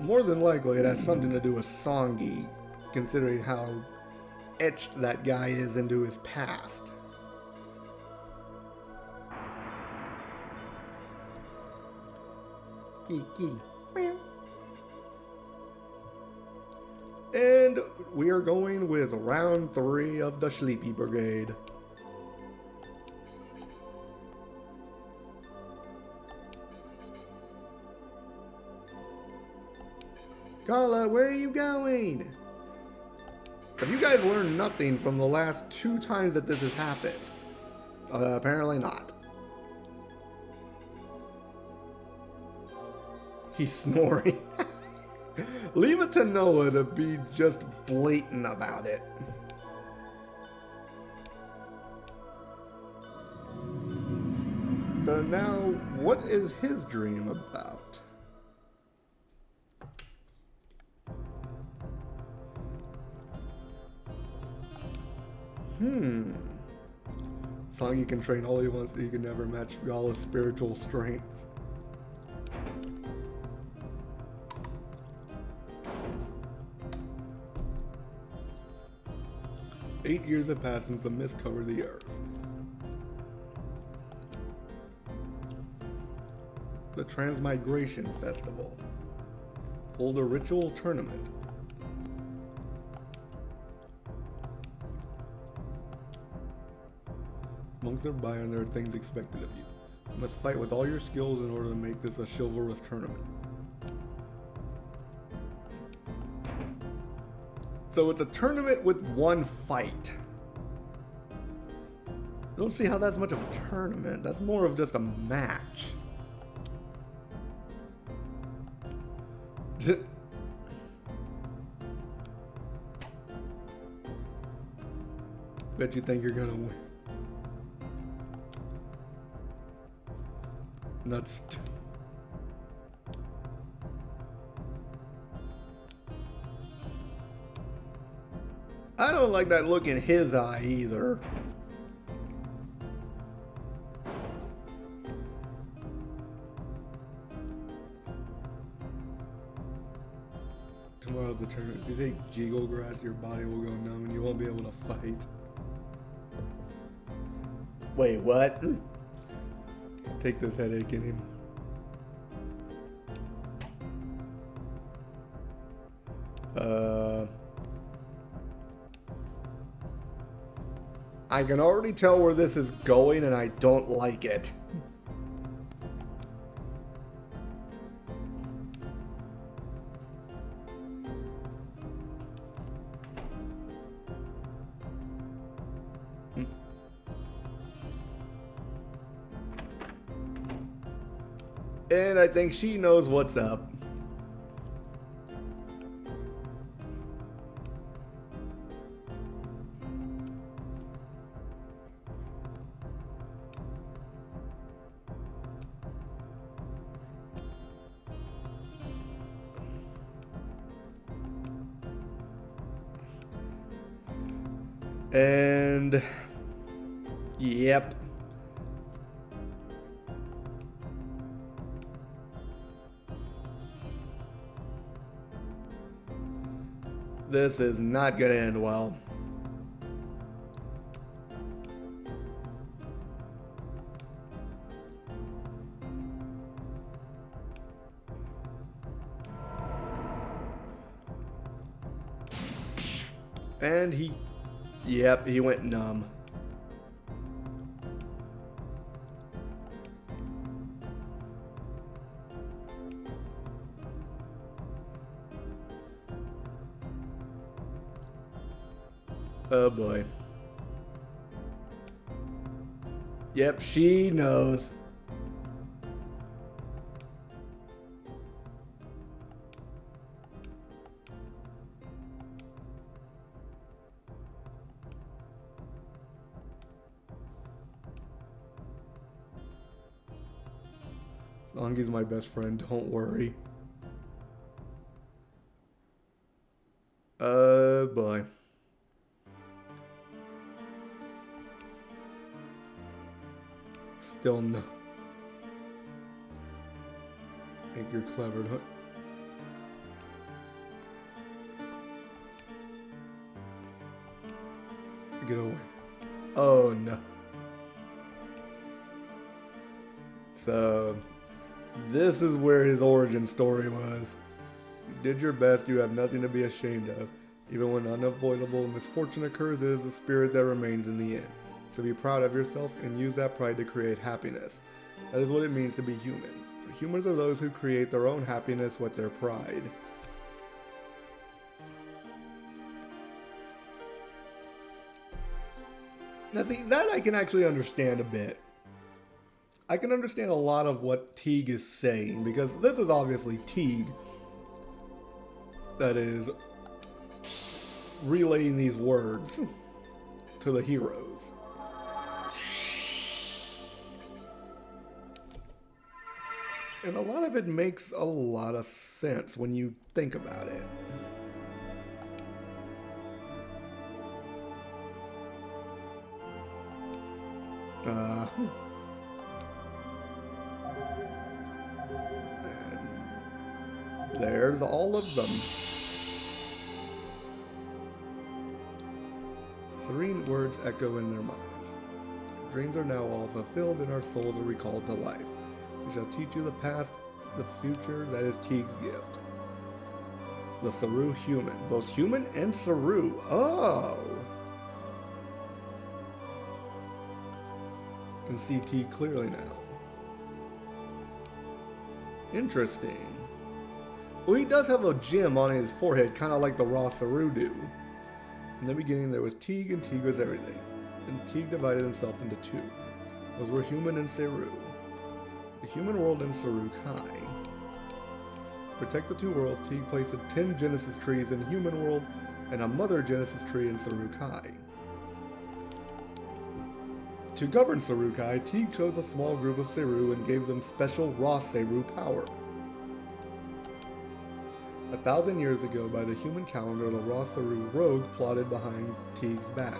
More than likely it has something to do with Songi, considering how etched that guy is into his past. Kiki. And we are going with round 3 of the Sleepy Brigade. Gala, where are you going? Have you guys learned nothing from the last 2 times that this has happened? Apparently not. He's snoring. Leave it to Noah to be just blatant about it. So now, what is his dream about? Songi can train all he wants, he can never match Gala's spiritual strength. "8 years have passed since the mist covered the earth. The Transmigration Festival. Hold a ritual tournament. Monks are by and there are things expected of you. You must fight with all your skills in order to make this a chivalrous tournament." So it's a tournament with 1 fight. I don't see how that's much of a tournament. That's more of just a match. Bet you think you're gonna win. Nuts. I don't like that look in his eye either. Tomorrow's the tournament. If you take Jiggle Grass, your body will go numb and you won't be able to fight. Wait, what? Take this headache in him. I can already tell where this is going and I don't like it. And I think she knows what's up. And yep. This is not gonna end well. And yep, he went numb. Oh boy. Yep, she knows. As long as he's my best friend, don't worry. Boy. Still no. I think you're clever, huh? Get away. Oh no. So, this is where his origin story was. You did your best, you have nothing to be ashamed of. Even when unavoidable misfortune occurs, it is the spirit that remains in the end. So be proud of yourself and use that pride to create happiness. That is what it means to be human. Humans are those who create their own happiness with their pride. Now see, that I can actually understand a bit. I can understand a lot of what Teague is saying, because this is obviously Teague that is relaying these words to the heroes. And a lot of it makes a lot of sense when you think about it. And there's all of them. 3 words echo in their minds. Our dreams are now all fulfilled and our souls are recalled to life. We shall teach you the past, the future, that is Teague's gift. The Saru human. Both human and Saru. Oh! You can see Teague clearly now. Interesting. Well, he does have a gem on his forehead, kind of like the raw Saru do. In the beginning, there was Teague, and Teague was everything. And Teague divided himself into 2. Those were human and Saru. The human world and Saru Kai. To protect the 2 worlds, Teague placed 10 Genesis trees in human world and a mother Genesis tree in Saru Kai. To govern Saru Kai, Teague chose a small group of Saru and gave them special raw Saru power. 1,000 years ago, by the human calendar, the raw Saru Rogue plotted behind Teague's back.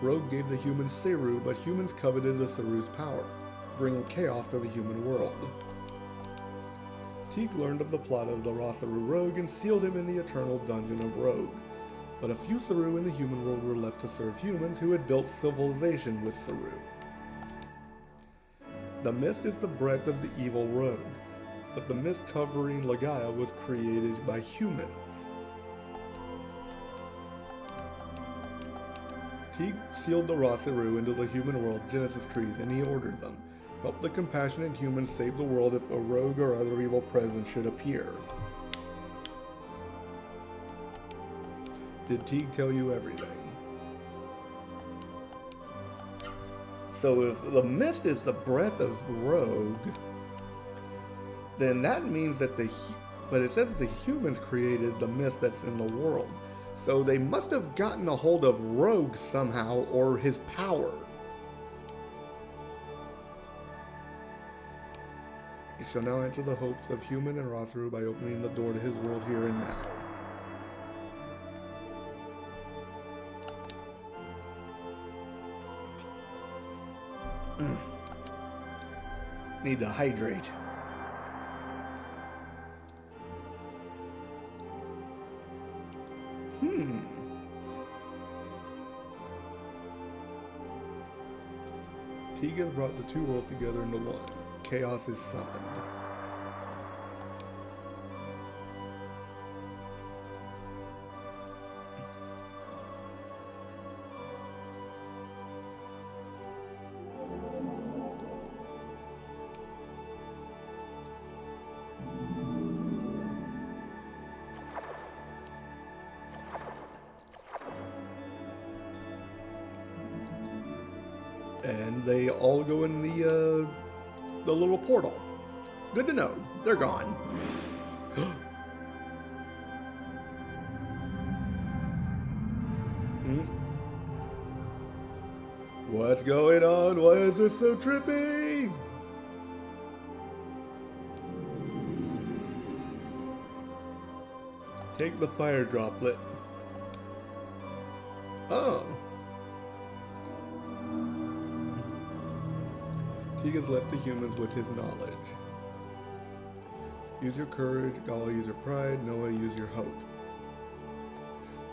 Rogue gave the humans Saru, but humans coveted the Saru's power, bringing chaos to the human world. Teague learned of the plot of the raw Saru Rogue and sealed him in the eternal dungeon of Rogue. But a few Saru in the human world were left to serve humans who had built civilization with Saru. The mist is the breath of the evil Rogue, but the mist covering Legaia was created by humans. Teague sealed the raw Saru into the human world Genesis trees, and he ordered them. Help the compassionate humans save the world if a rogue or other evil presence should appear. Did Teague tell you everything? So if the mist is the breath of Rogue, then that means that but it says the humans created the mist that's in the world. So they must have gotten a hold of Rogue somehow, or his power. He shall now enter the hopes of human and Rasaru by opening the door to his world here and now. Need to hydrate. Teague has brought the 2 worlds together into one. Chaos is summoned. And they all go in the little portal. Good to know. They're gone. What's going on? Why is this so trippy? Take the fire droplet. Oh. Teague has left the humans with his knowledge. Use your courage, Gala use your pride, Noah use your hope.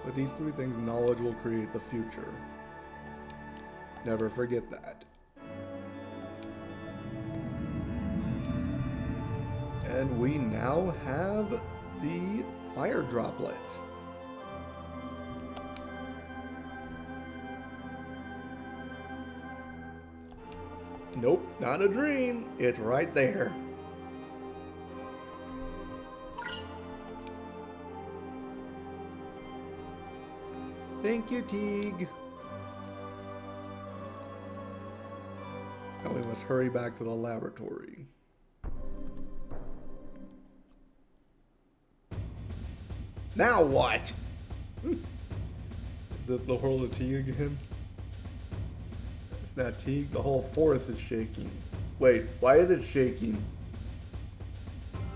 With these three things, knowledge will create the future. Never forget that. And we now have the fire droplet. Nope, not a dream. It's right there. Thank you, Teague. Now we must hurry back to the laboratory. Now what? Is this the whole of Teague again? It's not Teague. The whole forest is shaking. Wait, why is it shaking?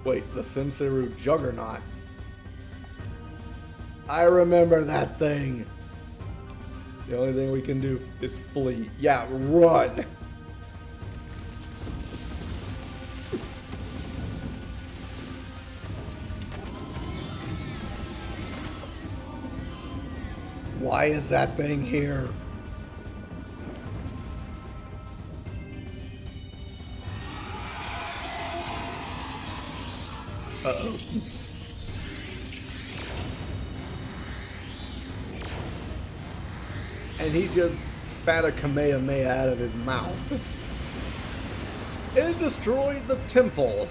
Wait, the Senseru Juggernaut. I remember that thing. The only thing we can do is flee. Yeah, run! Why is that thing here? Uh-oh. And he just spat a Kamehameha out of his mouth. It destroyed the temple.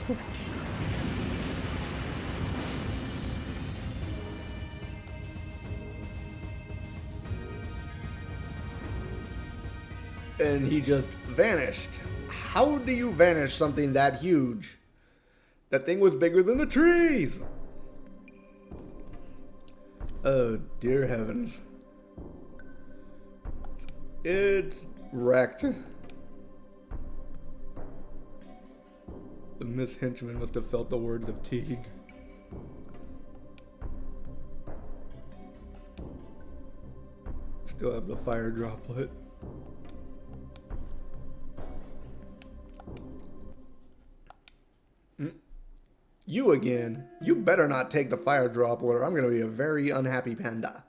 And he just vanished. How do you vanish something that huge? That thing was bigger than the trees! Oh, dear heavens. It's wrecked. The Miss Henchman must have felt the words of Teague. Still have the fire droplet. You again. You better not take the fire droplet or I'm going to be a very unhappy panda.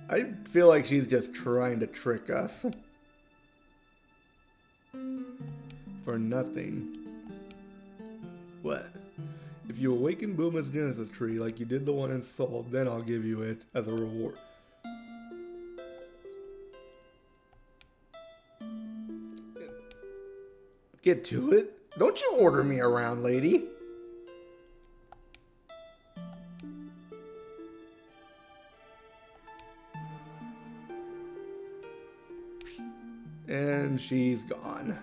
I feel like she's just trying to trick us. For nothing. What? If you awaken Bulma's Genesis tree like you did the one in Seoul, then I'll give you it as a reward. Get to it. Don't you order me around, lady. And she's gone.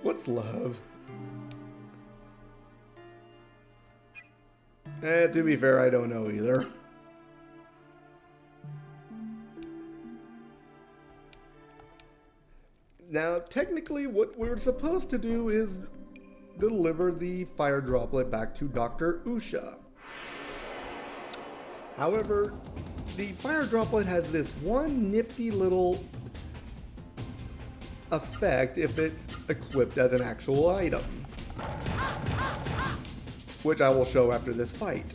What's love? To be fair, I don't know either. Now, technically, what we're supposed to do is deliver the fire droplet back to Dr. Usha. However, the fire droplet has this one nifty little effect if it's equipped as an actual item, which I will show after this fight.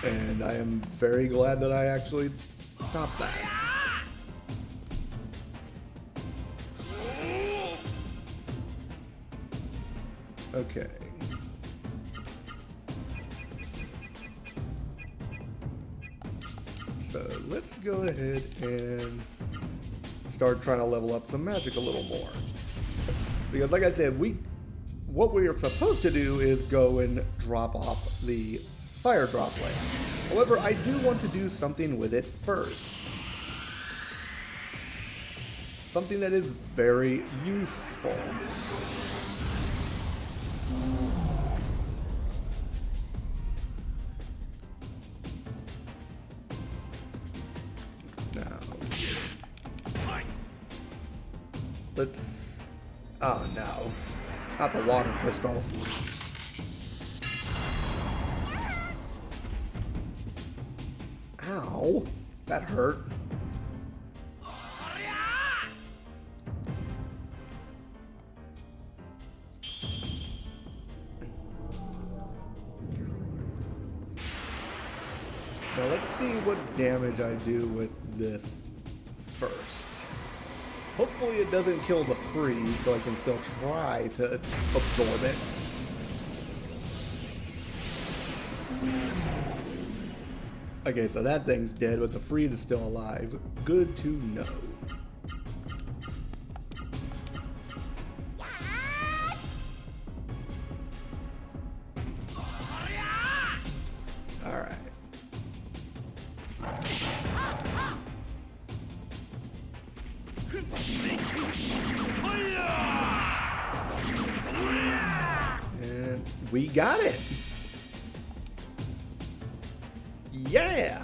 And I am very glad that I actually stopped that. Okay. So let's go ahead and start trying to level up some magic a little more. Because like I said, what we are supposed to do is go and drop off the fire droplet. However, I do want to do something with it first. Something that is very useful. Now, let's... Oh no, not the water crystals. Ow, that hurt. Now let's see what damage I do with this first. Hopefully it doesn't kill the freeze, so I can still try to absorb it. Okay, so that thing's dead, but the freeze is still alive. Good to know. Alright. And we got it! Yeah!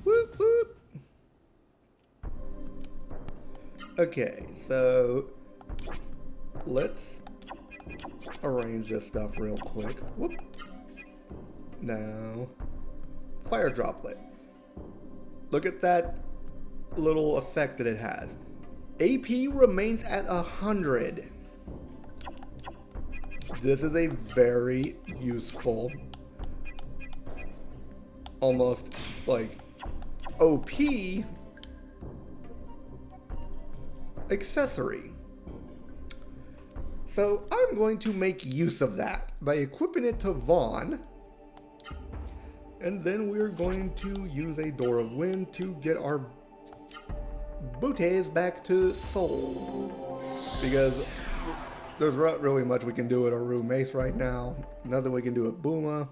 Whoop whoop! Okay, so let's arrange this stuff real quick. Whoop! Now, fire droplet. Look at that little effect that it has. AP remains at 100. This is a very useful, almost like OP accessory. So I'm going to make use of that by equipping it to Vaughn. And then we're going to use a Door of Wind to get our booties back to Soul. Because there's not really much we can do with our Rue Mace right now. Nothing we can do with Booma,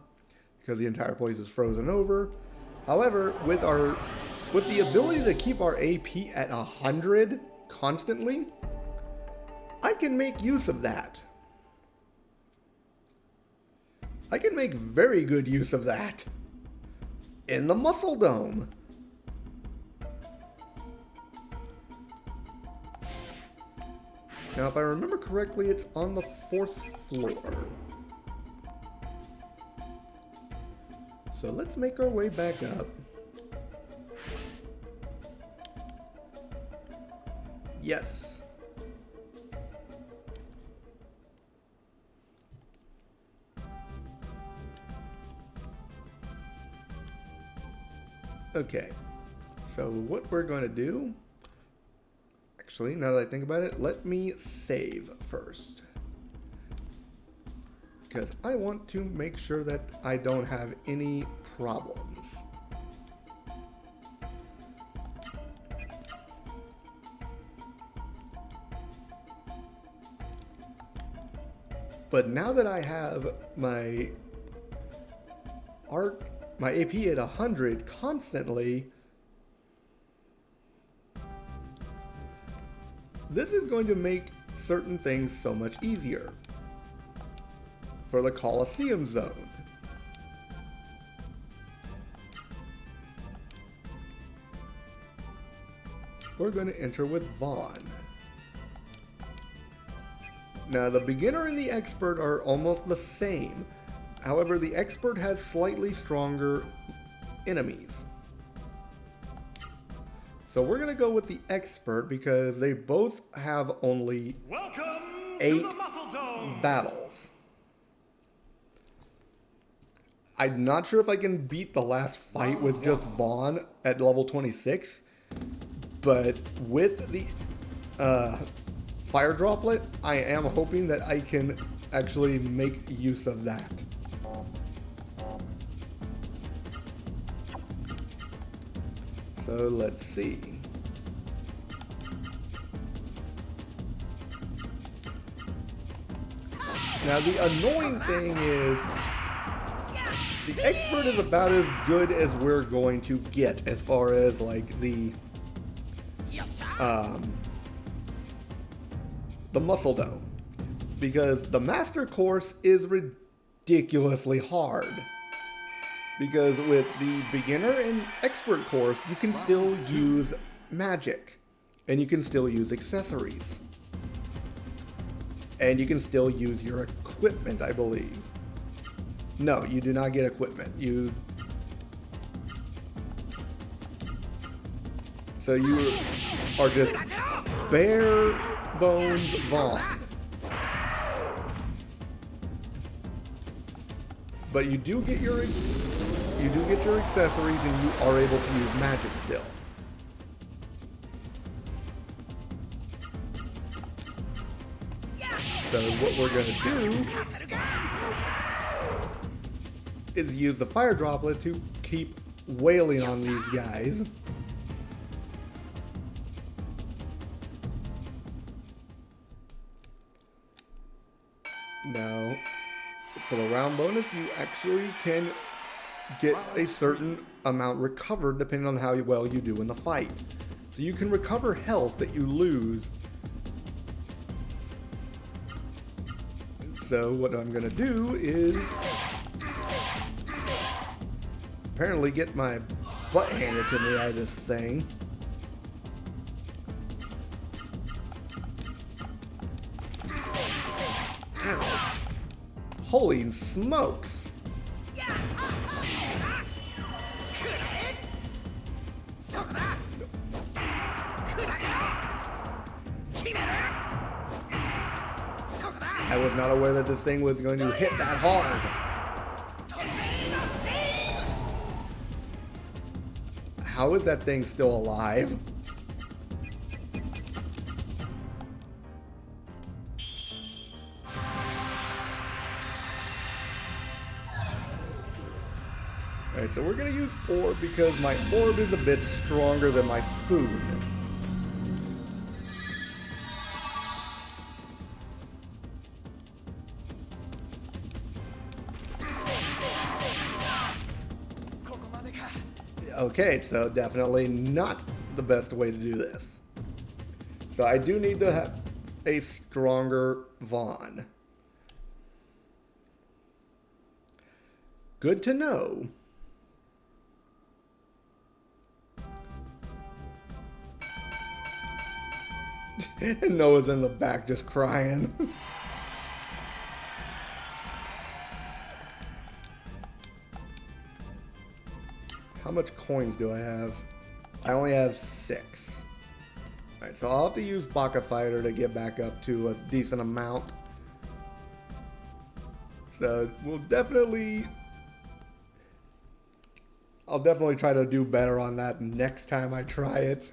because the entire place is frozen over. However, with the ability to keep our AP at 100 constantly, I can make use of that. I can make very good use of that in the Muscle Dome. Now, if I remember correctly, it's on the 4th floor. So let's make our way back up. Yes. Okay. So what we're going to do... Actually, now that I think about it, let me save first. Because I want to make sure that I don't have any problems. But now that I have my AP at 100 constantly, this is going to make certain things so much easier. For the Colosseum zone, we're going to enter with Vaughn. Now, the beginner and the expert are almost the same. However, the expert has slightly stronger enemies. So we're going to go with the expert because they both have only 8 battles. I'm not sure if I can beat the last fight with just Vaughn at level 26, But with the fire droplet, I am hoping that I can actually make use of that. So let's see. Now the annoying thing is the expert is about as good as we're going to get as far as like the muscle dome, because the master course is ridiculously hard. Because with the beginner and expert course, you can still use magic, and you can still use accessories, and you can still use your equipment, I believe. No, you do not get equipment. So you are just bare bones Vaughn. But you do get your accessories, and you are able to use magic still. So what we're gonna do is use the fire droplet to keep wailing on these guys. Now, for the round bonus, you actually can get a certain amount recovered depending on how well you do in the fight. So you can recover health that you lose. So what I'm gonna do is apparently get my butt handed to me out of this thing. Ow. Holy smokes! I was not aware that this thing was going to hit that hard. How is that thing still alive? Alright, so we're going to use orb because my orb is a bit stronger than my spoon. Okay, so definitely not the best way to do this. So I do need to have a stronger Vaughn. Good to know. And Noah's in the back just crying. How much coins do I have? I only have 6. Alright, so I'll have to use Baka Fighter to get back up to a decent amount. So we'll definitely... I'll definitely try to do better on that next time I try it.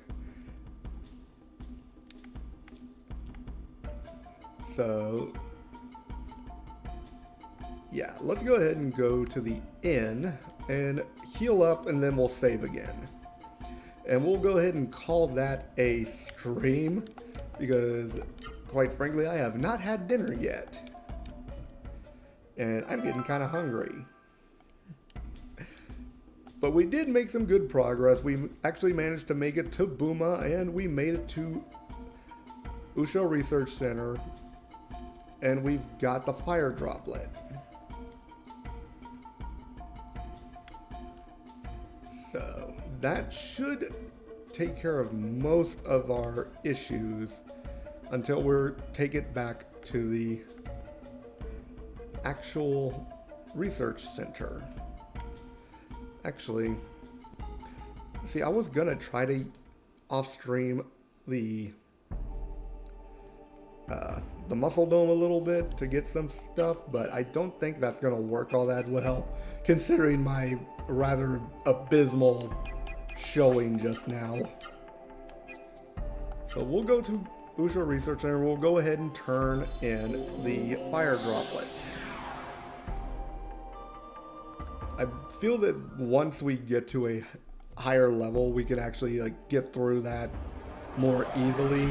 So... yeah, let's go ahead and go to the inn and heal up, and then we'll save again. And we'll go ahead and call that a stream, because quite frankly I have not had dinner yet. And I'm getting kind of hungry. But we did make some good progress. We actually managed to make it to Buma, and we made it to Usho Research Center, and we've got the fire droplet. So that should take care of most of our issues until we take it back to the actual research center. Actually, see, I was gonna try to off-stream the muscle dome a little bit to get some stuff, but I don't think that's gonna work all that well, considering my rather abysmal showing just now. So we'll go to Usha Research Center. We'll go ahead and turn in the fire droplet. I feel that once we get to a higher level, we can actually like get through that more easily.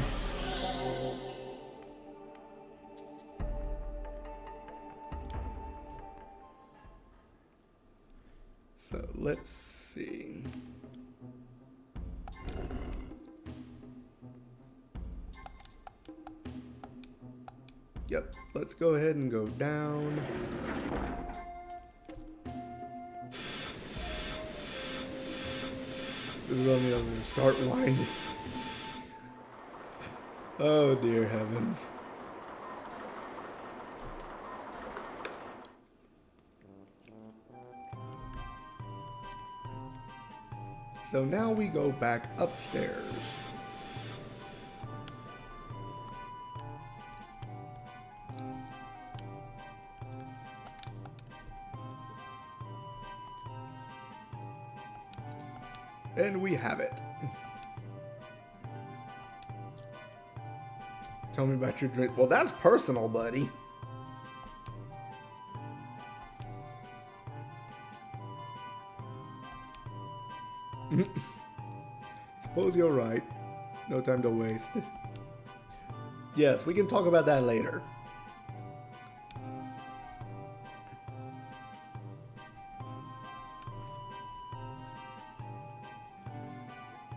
So let's see. Yep, let's go ahead and go down. This is on the other start winding. Oh dear heavens. So now we go back upstairs. And we have it. Tell me about your drink. Well, that's personal, buddy. Suppose you're right. No time to waste. Yes, we can talk about that later.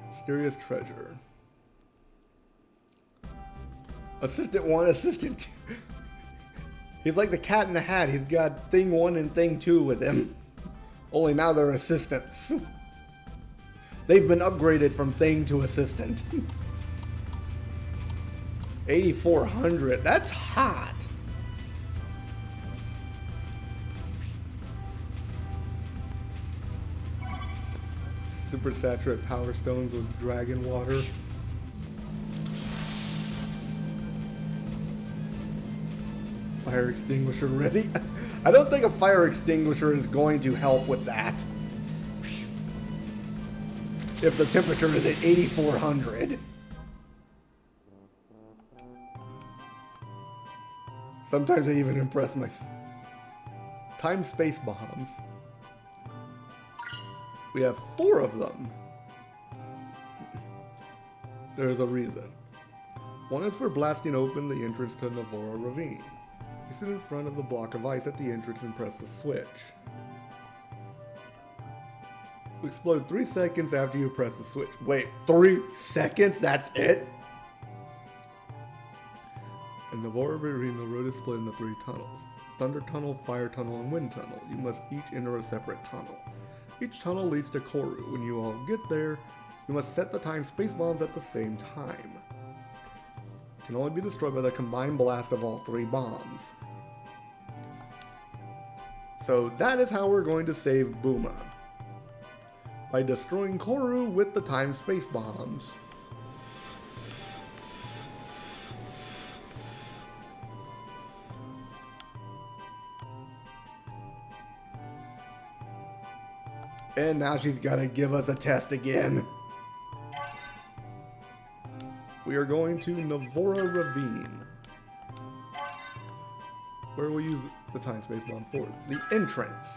Mysterious treasure. Assistant 1, Assistant 2. He's like the cat in the hat. He's got thing 1 and thing 2 with him. Only now they're assistants. They've been upgraded from thing to assistant. 8,400. That's hot. Super saturated power stones with dragon water. Fire extinguisher ready. I don't think a fire extinguisher is going to help with that. If the temperature is at 8,400. Sometimes I even impress my time-space bombs. We have 4 of them. There's a reason. One is for blasting open the entrance to Navora Ravine. You sit in front of the block of ice at the entrance and press the switch. Will explode 3 seconds after you press the switch. Wait, 3 seconds? That's it? In Navora Ravine, the road is split into 3 tunnels. Thunder Tunnel, Fire Tunnel, and Wind Tunnel. You must each enter a separate tunnel. Each tunnel leads to Koru. When you all get there, you must set the time space bombs at the same time. It can only be destroyed by the combined blast of all 3 bombs. So that is how we're going to save Buma. By destroying Koru with the time space bombs. And now she's gotta give us a test again. We are going to Navora Ravine. Where we'll use the time space bomb for the entrance.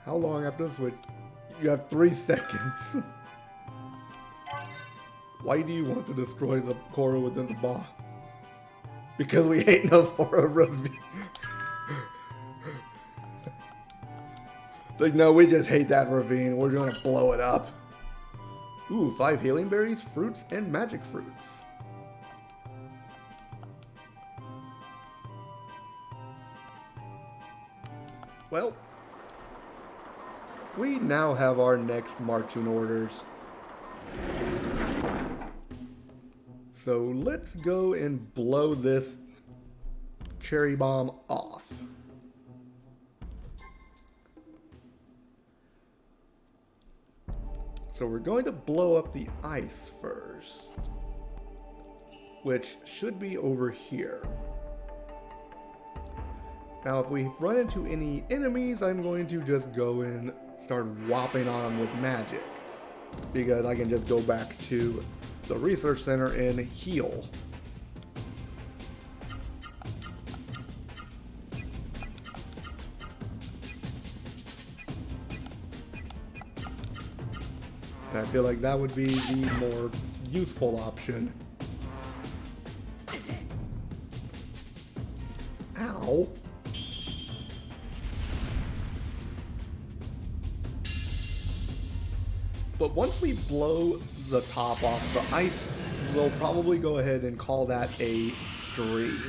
How long after the switch? You have 3 seconds. Why do you want to destroy the Koru within the bomb? Because we hate Navora Ravine. Like, no, we just hate that ravine. We're gonna blow it up. Ooh, 5 healing berries, fruits, and magic fruits. Well, we now have our next marching orders. So let's go and blow this cherry bomb off. So we're going to blow up the ice first, which should be over here. Now if we run into any enemies, I'm going to just go and start whopping on them with magic, because I can just go back to the research center and heal. And I feel like that would be the more useful option. Ow. But once we blow the top off the ice, we'll probably go ahead and call that a stream.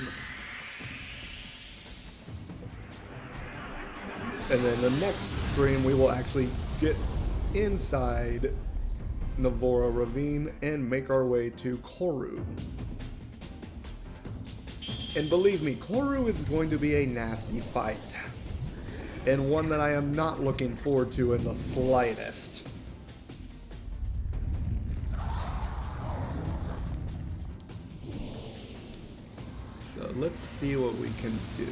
And then the next stream we will actually get inside Navora Ravine and make our way to Koru. And believe me, Koru is going to be a nasty fight. And one that I am not looking forward to in the slightest. So let's see what we can do.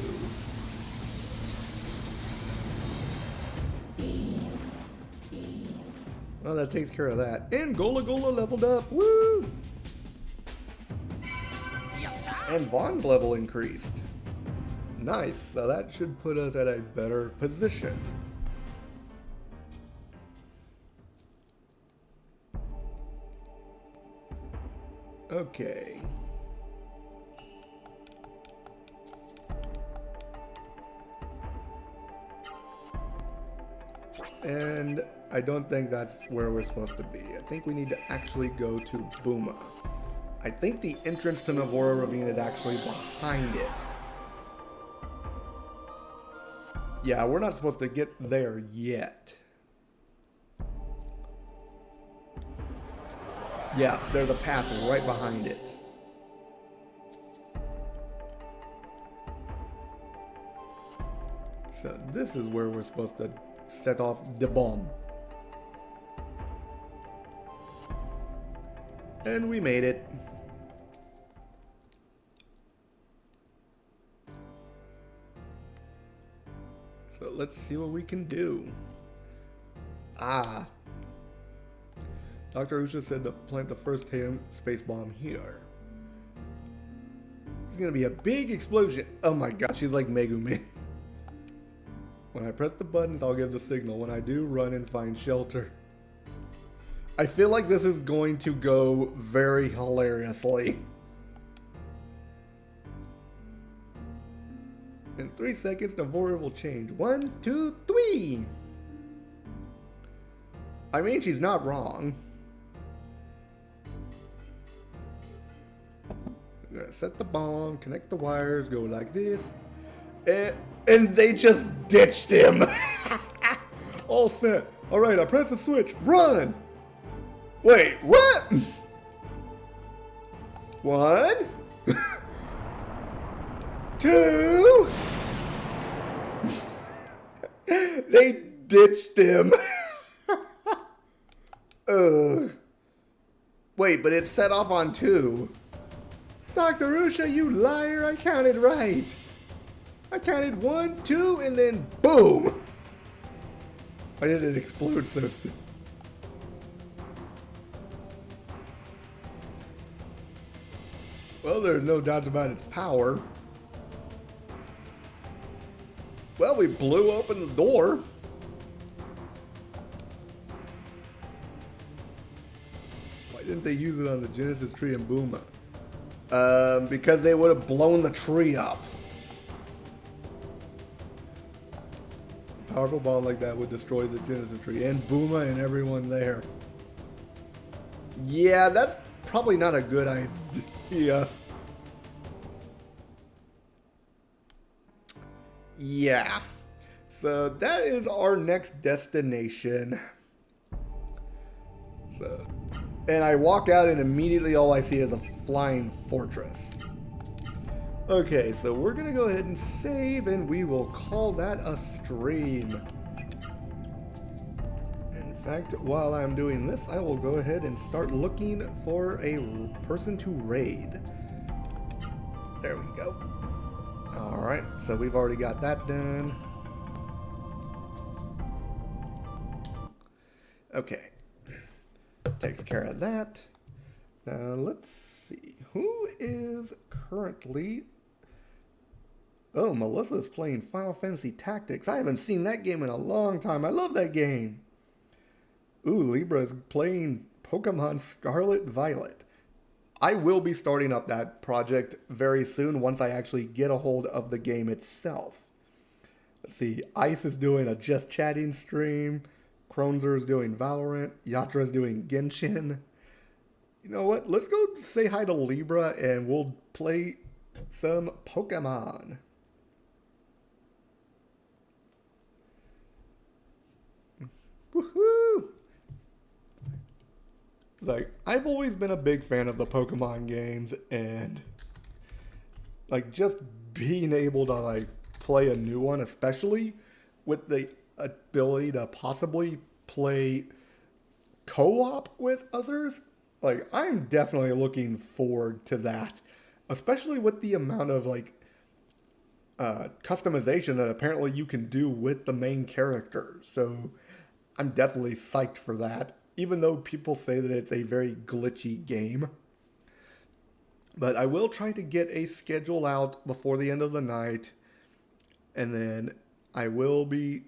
Well, that takes care of that. And Gola Gola leveled up. Woo! Yes, sir. And Vaughn's level increased. Nice. So that should put us at a better position. Okay. And I don't think that's where we're supposed to be. I think we need to actually go to Booma. I think the entrance to Navora Ravine is actually behind it. Yeah, we're not supposed to get there yet. Yeah, there's a path right behind it. So this is where we're supposed to set off the bomb. And we made it. So let's see what we can do. Ah. Dr. Usha said to plant the first TAM space bomb here. It's gonna be a big explosion. Oh my god, she's like Megumi. When I press the buttons, I'll give the signal. When I do, run and find shelter. I feel like this is going to go very hilariously. In 3 seconds, Navora will change. 1, 2, 3. I mean, she's not wrong. I'm gonna set the bomb, connect the wires, go like this. And they just ditched him. All set. Alright, I press the switch. Run! Wait, what? 1, 2. They ditched him. Ugh. Wait, but it set off on 2. Dr. Usha, you liar. I counted right. I counted 1, 2, and then boom. Why did it explode so soon? Well, there's no doubt about its power. Well, we blew open the door. Why didn't they use it on the Genesis tree in Booma? Because they would have blown the tree up. A powerful bomb like that would destroy the Genesis tree and Booma and everyone there. Yeah, that's probably not a good idea. Yeah. So that is our next destination. So, and I walk out and immediately all I see is a flying fortress. Okay, so we're gonna go ahead and save and we will call that a stream. In fact, while I'm doing this, I will go ahead and start looking for a person to raid. There we go. Alright, so we've already got that done. Okay. Takes care of that. Now let's see. Who is currently... Oh, Melissa's playing Final Fantasy Tactics. I haven't seen that game in a long time. I love that game. Ooh, Libra's playing Pokemon Scarlet Violet. I will be starting up that project very soon once I actually get a hold of the game itself. Let's see, Ice is doing a Just Chatting stream. Kronzer is doing Valorant. Yatra is doing Genshin. You know what? Let's go say hi to Libra and we'll play some Pokemon. Woohoo! Like, I've always been a big fan of the Pokemon games, and like just being able to like play a new one, especially with the ability to possibly play co-op with others, like I'm definitely looking forward to that, especially with the amount of like customization that apparently you can do with the main character. So I'm definitely psyched for that, even though people say that it's a very glitchy game. But I will try to get a schedule out before the end of the night, and then I will be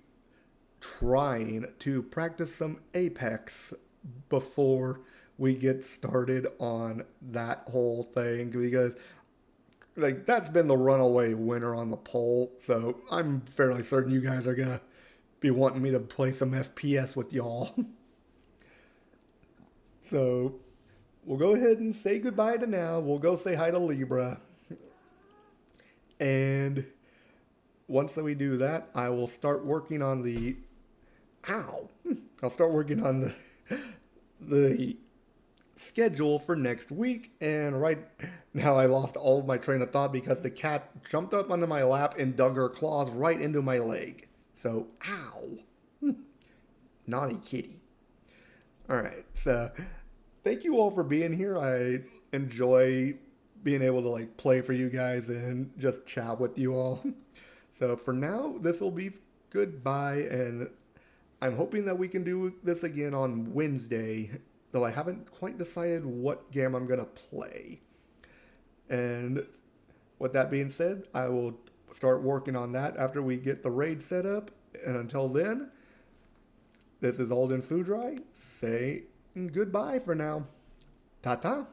trying to practice some Apex before we get started on that whole thing, because like that's been the runaway winner on the poll. So I'm fairly certain you guys are gonna be wanting me to play some FPS with y'all. So we'll go ahead and say goodbye to now. We'll go say hi to Libra. And once we do that, I will start working on the... Ow! I'll start working on the schedule for next week. And right now I lost all of my train of thought because the cat jumped up onto my lap and dug her claws right into my leg. So, ow. Naughty kitty. Alright, so thank you all for being here. I enjoy being able to like play for you guys and just chat with you all. So for now, this will be goodbye, and I'm hoping that we can do this again on Wednesday, though I haven't quite decided what game I'm going to play. And with that being said, I will start working on that after we get the raid set up. And until then, this is Alden Foodry saying goodbye for now. Ta-ta.